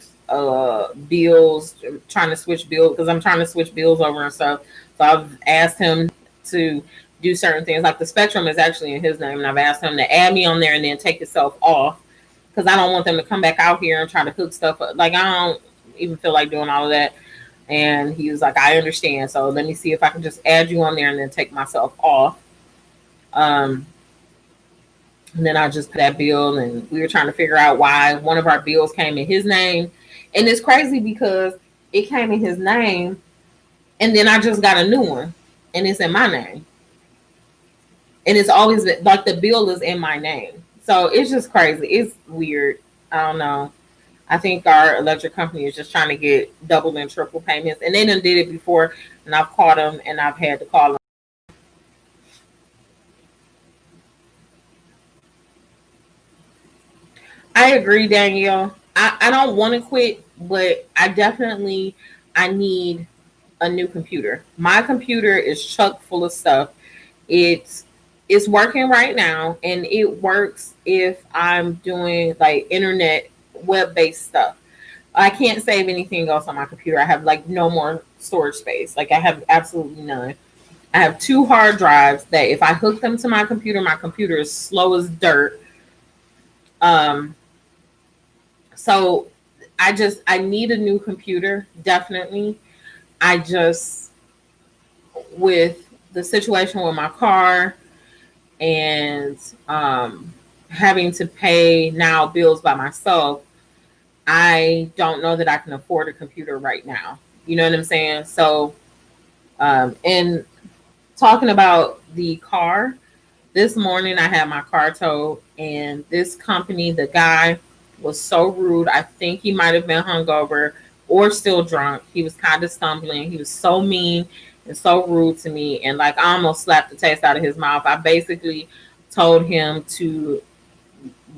bills, trying to switch bills, because I'm trying to switch bills over and stuff. So I've asked him to do certain things. Like the Spectrum is actually in his name, and I've asked him to add me on there and then take himself off, because I don't want them to come back out here and try to hook stuff up. Like, I don't even feel like doing all of that. And he was like, I understand. So let me see if I can just add you on there and then take myself off. And then I just put that bill, and we were trying to figure out why one of our bills came in his name. And it's crazy because it came in his name, and then I just got a new one, and it's in my name. And it's always been, like, the bill is in my name. So it's just crazy. It's weird. I don't know. I think our electric company is just trying to get double and triple payments. And they done did it before, and I've caught them, and I've had to call them. I agree, Danielle. I don't want to quit, but I need a new computer. My computer is chock full of stuff. It's working right now, and it works if I'm doing like internet web-based stuff. I can't save anything else on my computer. I have like no more storage space. Like, I have absolutely none. I have 2 hard drives that if I hook them to my computer is slow as dirt. So I need a new computer, definitely. With the situation with my car and having to pay now bills by myself, I don't know that I can afford a computer right now. You know what I'm saying? So, and talking about the car, this morning I had my car towed, and this company, the guy was so rude. I think he might have been hungover or still drunk. He was kind of stumbling. He was so mean and so rude to me, and like I almost slapped the taste out of his mouth. I basically told him to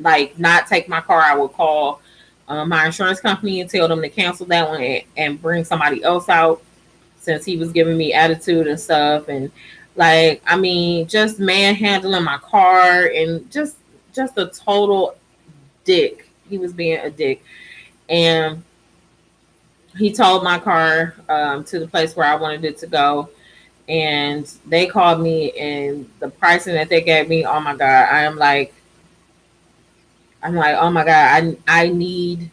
like not take my car. I would call my insurance company and tell them to cancel that one and bring somebody else out, since he was giving me attitude and stuff. And like, I mean, just manhandling my car and just a total dick. He was being a dick. And he towed my car to the place where I wanted it to go. And they called me, and the pricing that they gave me, oh my God, I'm like, oh my God, I need,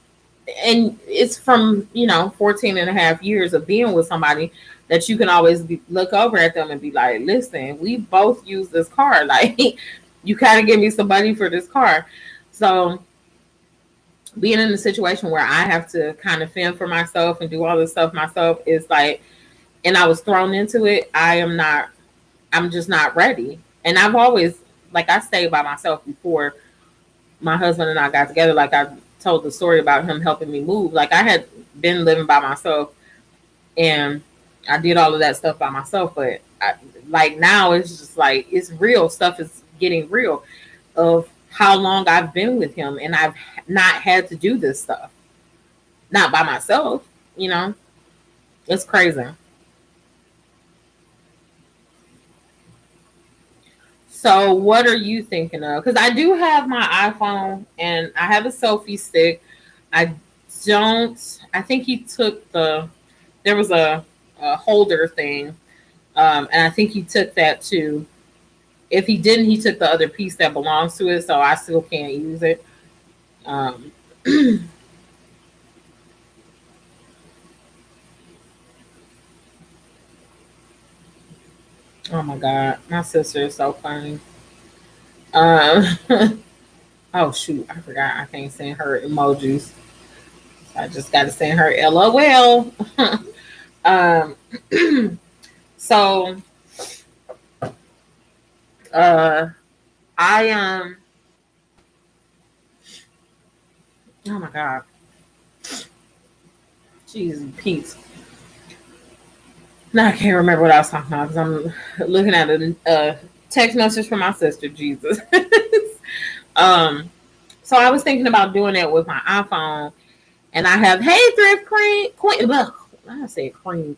and it's from, 14 and a half years of being with somebody that you can always look over at them and be like, listen, we both use this car. Like, you kind of give me some money for this car. So being in a situation where I have to kind of fend for myself and do all this stuff myself is like, and I was thrown into it. I'm just not ready. And I've always, like I stayed by myself before my husband and I got together. Like I told the story about him helping me move. Like I had been living by myself and I did all of that stuff by myself. But like now it's just like, it's real. Stuff is getting real of how long I've been with him, and I've not had to do this stuff. Not by myself, It's crazy. So what are you thinking of? Because I do have my iPhone and I have a selfie stick. I think he took there was a holder thing. And I think he took that too. If he didn't, he took the other piece that belongs to it. So I still can't use it. Oh my God. My sister is so funny. Oh shoot, I forgot I can't send her emojis. I just got to send her LOL. So I oh my God. Jesus Pete. Now I can't remember what I was talking about because I'm looking at a text message from my sister. Jesus. So I was thinking about doing that with my iPhone, and I have Thrift Queen. Look, I said Queen,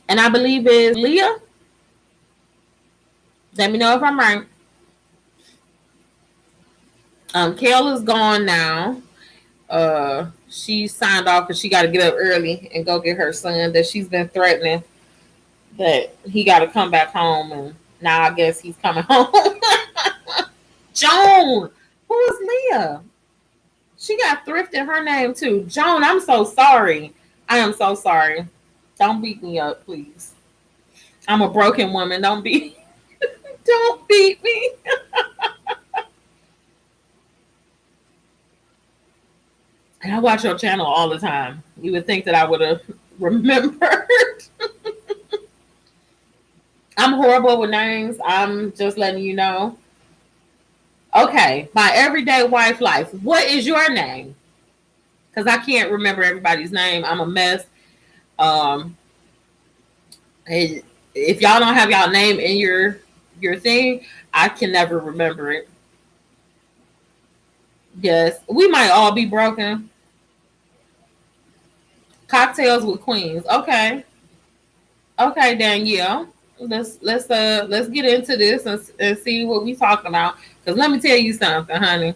and I believe is Leah. Let me know if I'm right. Kale is gone now. She signed off because she got to get up early and go get her son that she's been threatening that he got to come back home, and now I guess he's coming home. Joan, who is Leah? She got Thrift in her name too. Joan, I'm so sorry. I am so sorry. Don't beat me up, please. I'm a broken woman. Don't beat me. And I watch your channel all the time. You would think that I would have remembered. I'm horrible with names. I'm just letting you know. Okay, my everyday wife life. What is your name? Because I can't remember everybody's name. I'm a mess. If y'all don't have y'all name in your thing, I can never remember it. Yes, we might all be broken. Cocktails with queens. Okay, Danielle. Let's get into this and see what we talking about. Because let me tell you something, honey.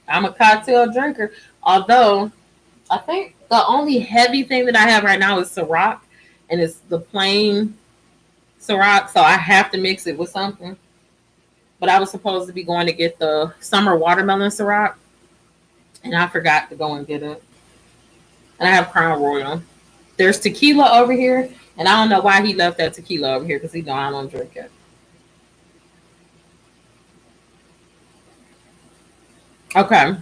I'm a cocktail drinker. Although I think the only heavy thing that I have right now is Ciroc, and it's the plain Ciroc, so I have to mix it with something. But I was supposed to be going to get the summer watermelon Ciroc, and I forgot to go and get it. And I have Crown Royal. There's tequila over here, and I don't know why he left that tequila over here because he know I don't drink it. Okay.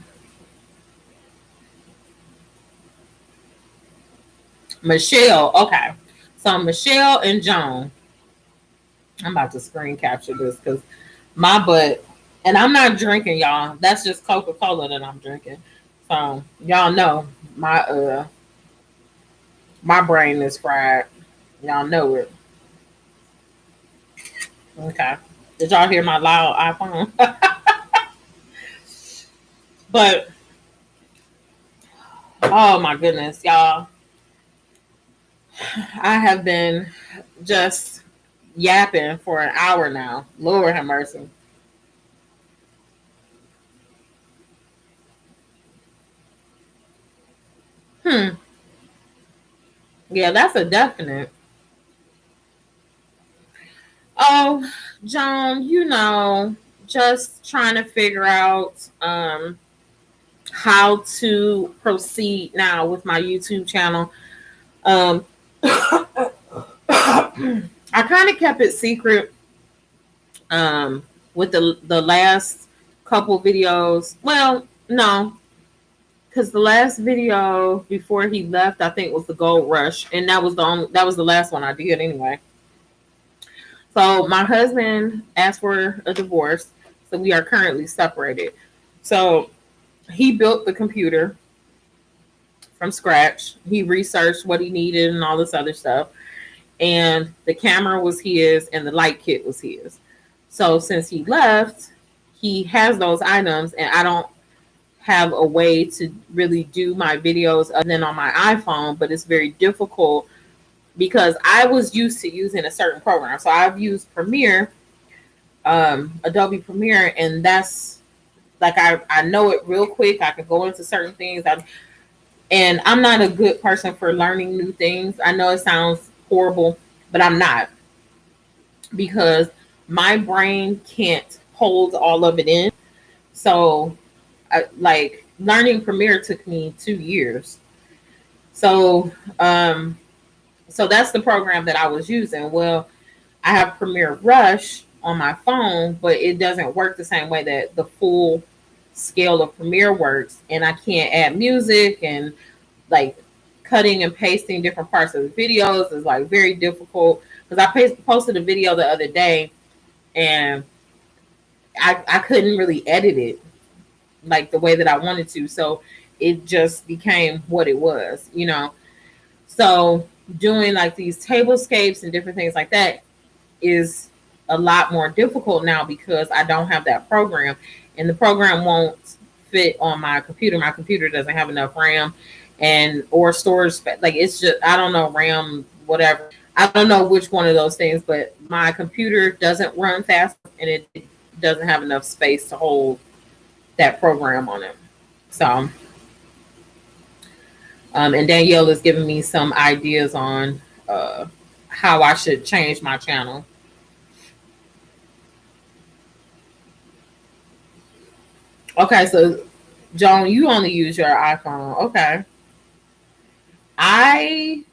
Michelle. Okay. So Michelle and Joan. I'm about to screen capture this because my butt, and I'm not drinking, y'all. That's just Coca-Cola that I'm drinking. So y'all know my My brain is fried. Y'all know it. Okay. Did y'all hear my loud iPhone? But oh my goodness, y'all. I have been just yapping for an hour now. Lord have mercy. Yeah, that's a definite. Oh, Joan, just trying to figure out how to proceed now with my YouTube channel. Um, I kind of kept it secret with the last couple videos. Well, no, because the last video before he left, I think, was the Gold Rush, and that was the last one I did anyway. So my husband asked for a divorce, so we are currently separated. So he built the computer from scratch. He researched what he needed and all this other stuff. And the camera was his and the light kit was his. So since he left, he has those items, and I don't have a way to really do my videos other than on my iPhone, but it's very difficult because I was used to using a certain program. So I've used Premiere, Adobe Premiere, and that's like I know it real quick. I can go into certain things. And I'm not a good person for learning new things. I know it sounds horrible, but I'm not, because my brain can't hold all of it in. So like learning Premiere took me 2 years. So so that's the program that I was using. Well, I have Premiere Rush on my phone, but it doesn't work the same way that the full scale of Premiere works. And I can't add music, and like cutting and pasting different parts of the videos is like very difficult, because I posted a video the other day and I couldn't really edit it like the way that I wanted to. So it just became what it was, So doing like these tablescapes and different things like that is a lot more difficult now, because I don't have that program, and the program won't fit on my computer. My computer doesn't have enough RAM or storage space. Like, it's just, I don't know, RAM, whatever. I don't know which one of those things, but my computer doesn't run fast, and it doesn't have enough space to hold that program on it. So and Danielle is giving me some ideas on how I should change my channel. Okay, so Joan, you only use your iPhone. Okay. I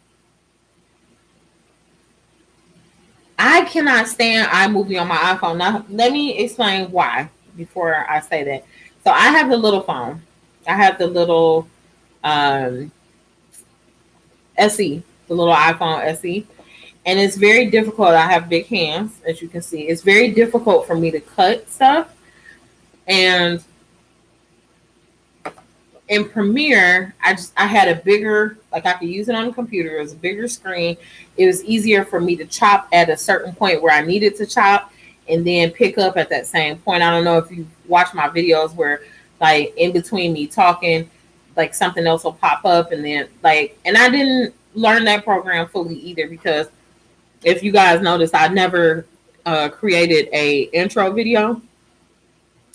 cannot stand iMovie on my iPhone. Now, let me explain why before I say that. So I have the little phone. I have the little SE, the little iPhone SE. And it's very difficult. I have big hands, as you can see. It's very difficult for me to cut stuff. And in Premiere, I had a bigger, like I could use it on the computer. It was a bigger screen. It was easier for me to chop at a certain point where I needed to chop, and then pick up at that same point. I don't know if you watch my videos where, like, in between me talking, like something else will pop up, and then and I didn't learn that program fully either, because if you guys notice, I never created a intro video,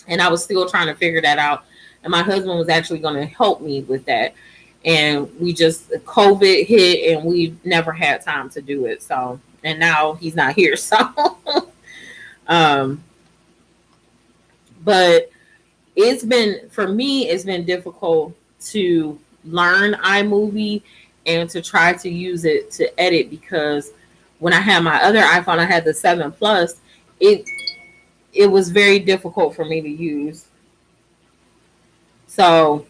and I was still trying to figure that out. And my husband was actually going to help me with that. And we just, COVID hit, and we never had time to do it. So, and now he's not here. So, but for me, it's been difficult to learn iMovie and to try to use it to edit, because when I had my other iPhone, I had the 7 Plus, it was very difficult for me to use. So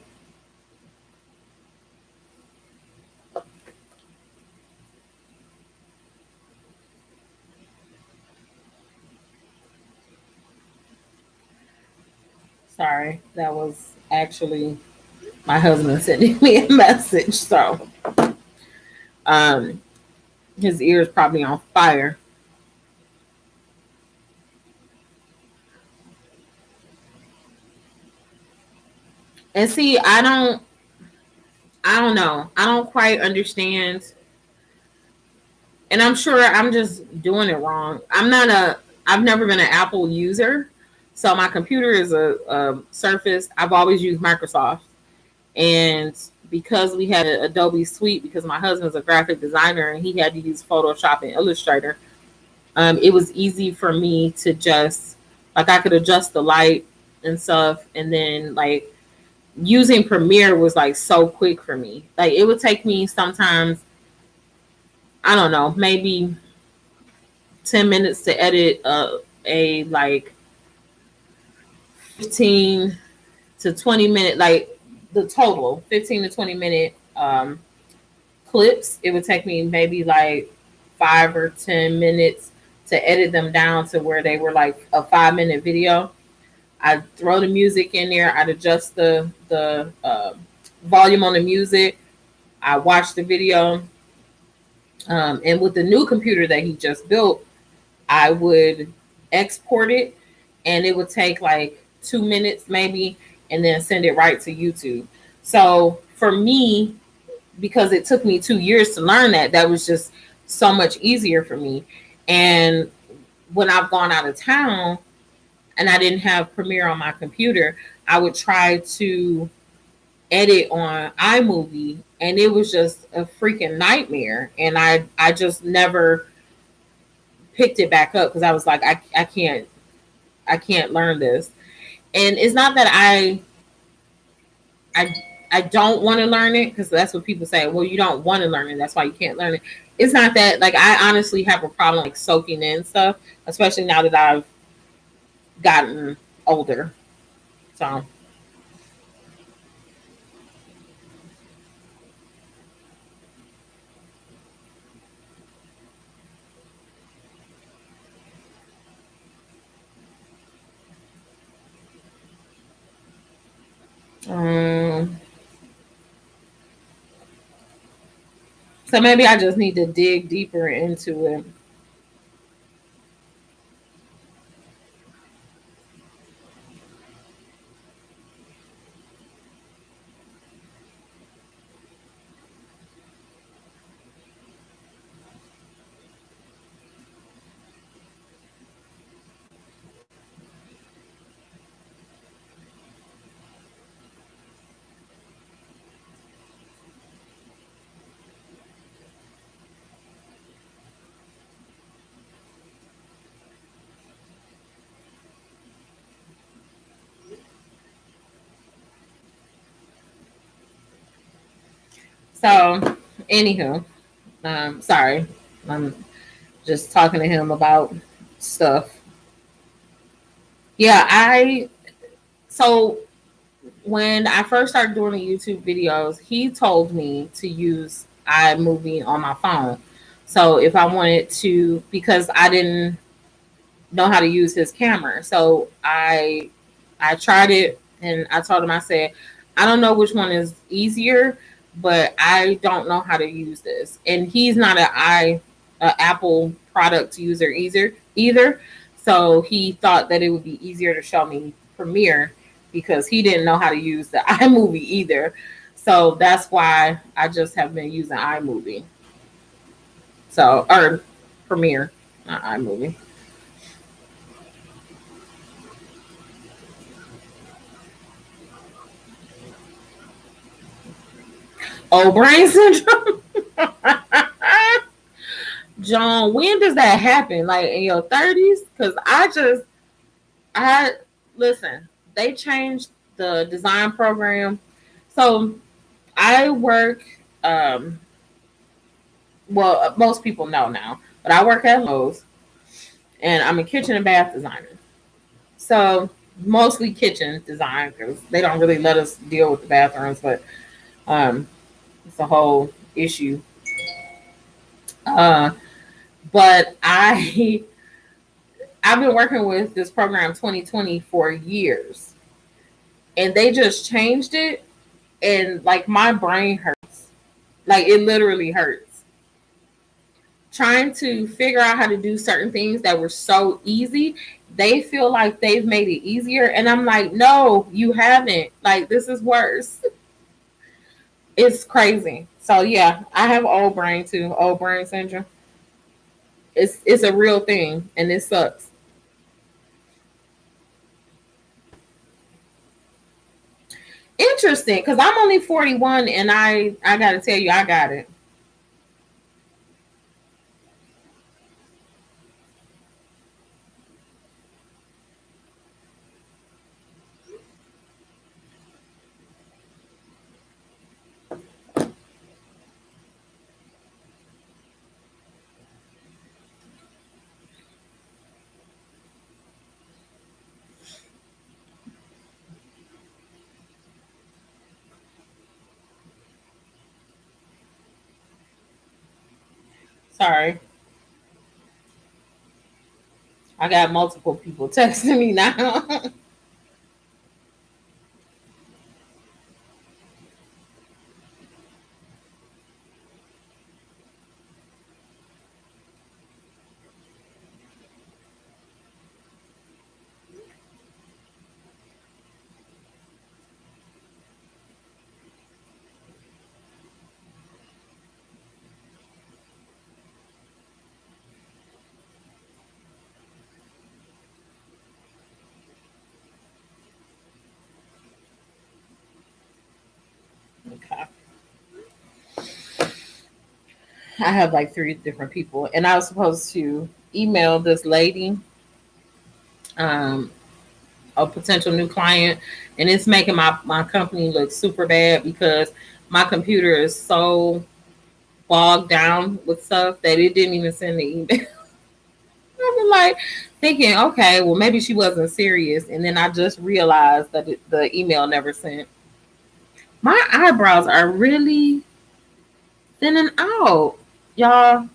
sorry, that was actually my husband sending me a message. So His ear is probably on fire. And see, I don't know. I don't quite understand. And I'm sure I'm just doing it wrong. I've never been an Apple user. So my computer is a Surface. I've always used Microsoft. And because we had an Adobe Suite, because my husband's a graphic designer and he had to use Photoshop and Illustrator, it was easy for me to just, like, I could adjust the light and stuff. And then, like, using Premiere was, like, so quick for me. Like, it would take me sometimes, I don't know, maybe 10 minutes to edit a like 15 to 20 minute, like the total 15 to 20 minute clips. It would take me maybe like 5 or 10 minutes to edit them down to where they were like a 5-minute video. I'd throw the music in there. I'd adjust the volume on the music. I watch the video. And with the new computer that he just built, I would export it and it would take like 2 minutes maybe, and then send it right to YouTube. So for me, because it took me 2 years to learn that was just so much easier for me. And when I've gone out of town and I didn't have Premiere on my computer, I would try to edit on iMovie, and it was just a freaking nightmare. And I just never picked it back up because I was like, I can't learn this. And it's not that I don't want to learn it, because that's what people say. Well, you don't want to learn it, that's why you can't learn it. It's not that. Like, I honestly have a problem like soaking in stuff, especially now that I've gotten older. So. Um, so maybe I just need to dig deeper into it. So, anywho, sorry, I'm just talking to him about stuff. Yeah, so when I first started doing the YouTube videos, he told me to use iMovie on my phone. So if I wanted to, because I didn't know how to use his camera, so I tried it and I told him, I said, I don't know which one is easier, but I don't know how to use this. And he's not a Apple product user either. So he thought that it would be easier to show me Premiere because he didn't know how to use the iMovie either. So that's why I just have been using iMovie. So, or Premiere, not iMovie. Oh, brain syndrome. John, when does that happen? Like in your 30s? Because I listen, they changed the design program. So I work, well, most people know now, but I work at Lowe's and I'm a kitchen and bath designer. So mostly kitchen design because they don't really let us deal with the bathrooms, but it's a whole issue. Uh, but I've been working with this program 2020 for years, and they just changed it, and like my brain hurts, like it literally hurts. trying to figure out how to do certain things that were so easy, they feel like they've made it easier. And I'm like, no, you haven't. Like, this is worse. It's crazy. So yeah, I have old brain too, old brain syndrome. It's a real thing and it sucks. Interesting, because I'm only 41 and I gotta tell you, I got it. Sorry. I got multiple people texting me now. Okay. I have like three different people, and I was supposed to email this lady, um, a potential new client, and it's making my company look super bad because my computer is so bogged down with stuff that it didn't even send the email. I was like thinking, okay, well maybe she wasn't serious, and then I just realized that the email never sent. My eyebrows are really thinning out, y'all.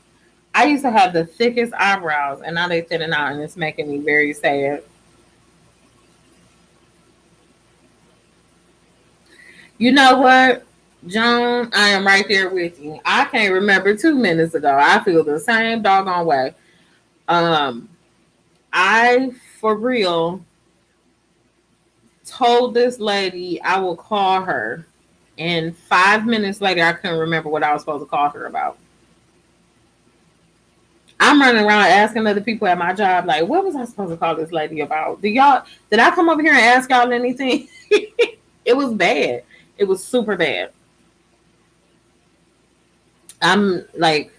I used to have the thickest eyebrows, and now they're thinning out, and it's making me very sad. You know what, Joan? I am right there with you. I can't remember 2 minutes ago. I feel the same doggone way. Um, I for real told this lady I will call her, and 5 minutes later, I couldn't remember what I was supposed to call her about. I'm running around asking other people at my job, like, what was I supposed to call this lady about? Did I come over here and ask y'all anything? It was bad. It was super bad. I'm like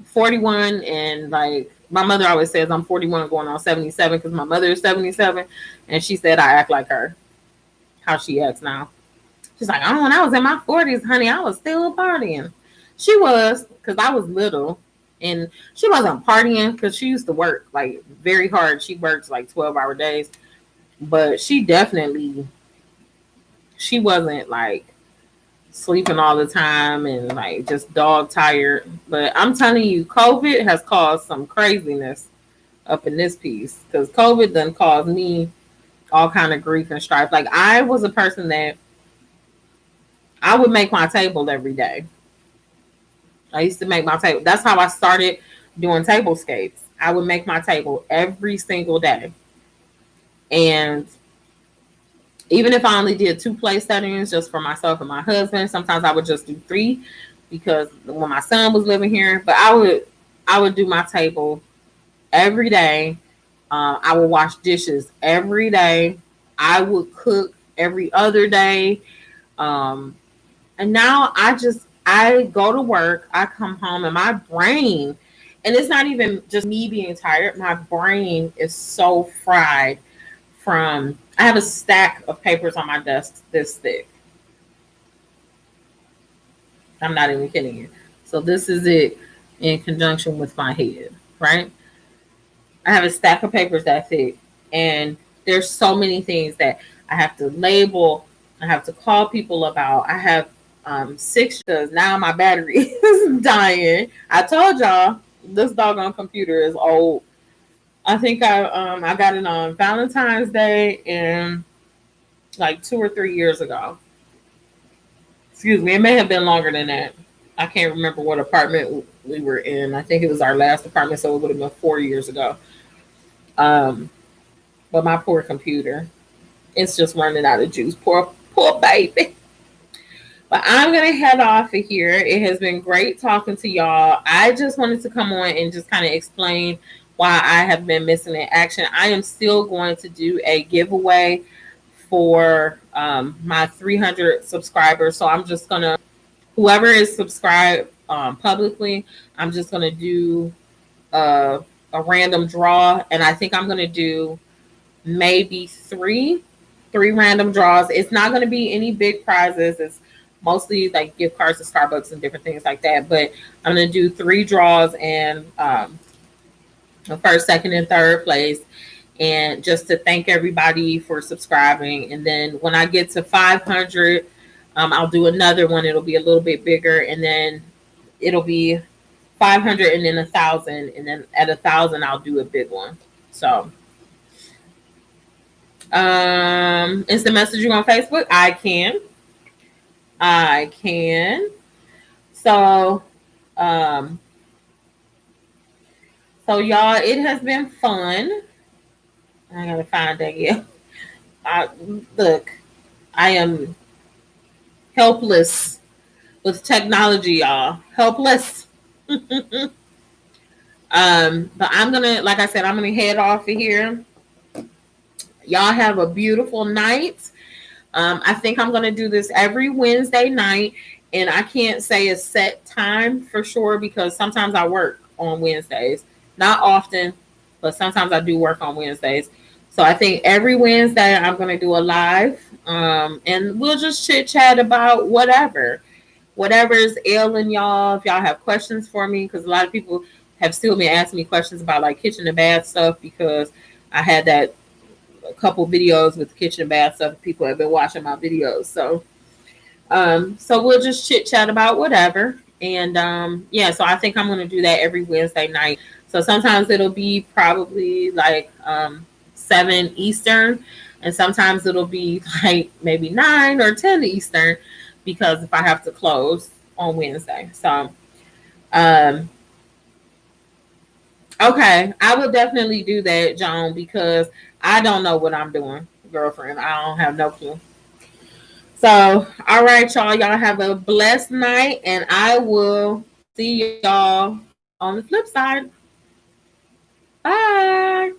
41, and like my mother always says I'm 41 going on 77 because my mother is 77, and she said I act like her. How she acts now. She's like, oh, when I was in my 40s, honey, I was still partying. She was, because I was little, and she wasn't partying because she used to work like very hard. She worked like 12-hour days, but she wasn't like sleeping all the time and like just dog tired. But I'm telling you, COVID has caused some craziness up in this piece because COVID done caused me all kind of grief and strife. Like I was a person that I would make my table every day. I used to make my table. That's how I started doing tablescapes. I would make my table every single day. And even if I only did 2 place settings just for myself and my husband, sometimes I would just do 3 because when my son was living here, but I would do my table every day. I would wash dishes every day. I would cook every other day. And now I go to work, I come home, and my brain, and it's not even just me being tired, my brain is so fried from, I have a stack of papers on my desk this thick. I'm not even kidding you. So this is it in conjunction with my head, right? I have a stack of papers that thick, and there's so many things that I have to label. I have to call people about. I have 6 because now my battery is dying. I told y'all this doggone computer is old. I think I got it on Valentine's Day and like 2 or 3 years ago. Excuse me, it may have been longer than that. I can't remember what apartment we were in. I think it was our last apartment, so it would have been 4 years ago. Um, but my poor computer, it's just running out of juice. Poor baby. But I'm gonna head off of here. It has been great talking to y'all. I just wanted to come on and just kind of explain why I have been missing in action. I am still going to do a giveaway for my 300 subscribers. So I'm just gonna, whoever is subscribed publicly, I'm just gonna do a random draw, and I think I'm gonna do maybe three random draws. It's not going to be any big prizes. It's mostly like gift cards to Starbucks and different things like that. But I'm going to do 3 draws, and the first, second, and third place. And just to thank everybody for subscribing. And then when I get to 500, I'll do another one. It'll be a little bit bigger, and then it'll be 500, and then 1,000, and then at 1,000, I'll do a big one. So. Instant messaging on Facebook. I can. So, so y'all, it has been fun. I gotta find that. Yeah. Look, I am helpless with technology, y'all. Helpless. But I'm gonna, like I said, I'm gonna head off of here. Y'all have a beautiful night. I think I'm going to do this every Wednesday night, and I can't say a set time for sure because sometimes I work on Wednesdays. Not often, but sometimes I do work on Wednesdays. So I think every Wednesday I'm going to do a live, and we'll just chit chat about whatever's ailing y'all. If y'all have questions for me, because a lot of people have still been asking me questions about like kitchen and bath stuff because I had that a couple videos with the kitchen and bath stuff. People have been watching my videos. So so we'll just chit chat about whatever. And yeah, so I think I'm going to do that every Wednesday night. So sometimes it'll be probably like 7 Eastern, and sometimes it'll be like maybe 9 or 10 Eastern because if I have to close on Wednesday. So okay, I will definitely do that, Joan, because I don't know what I'm doing, girlfriend. I don't have no clue. So, all right, y'all. Y'all have a blessed night, and I will see y'all on the flip side. Bye.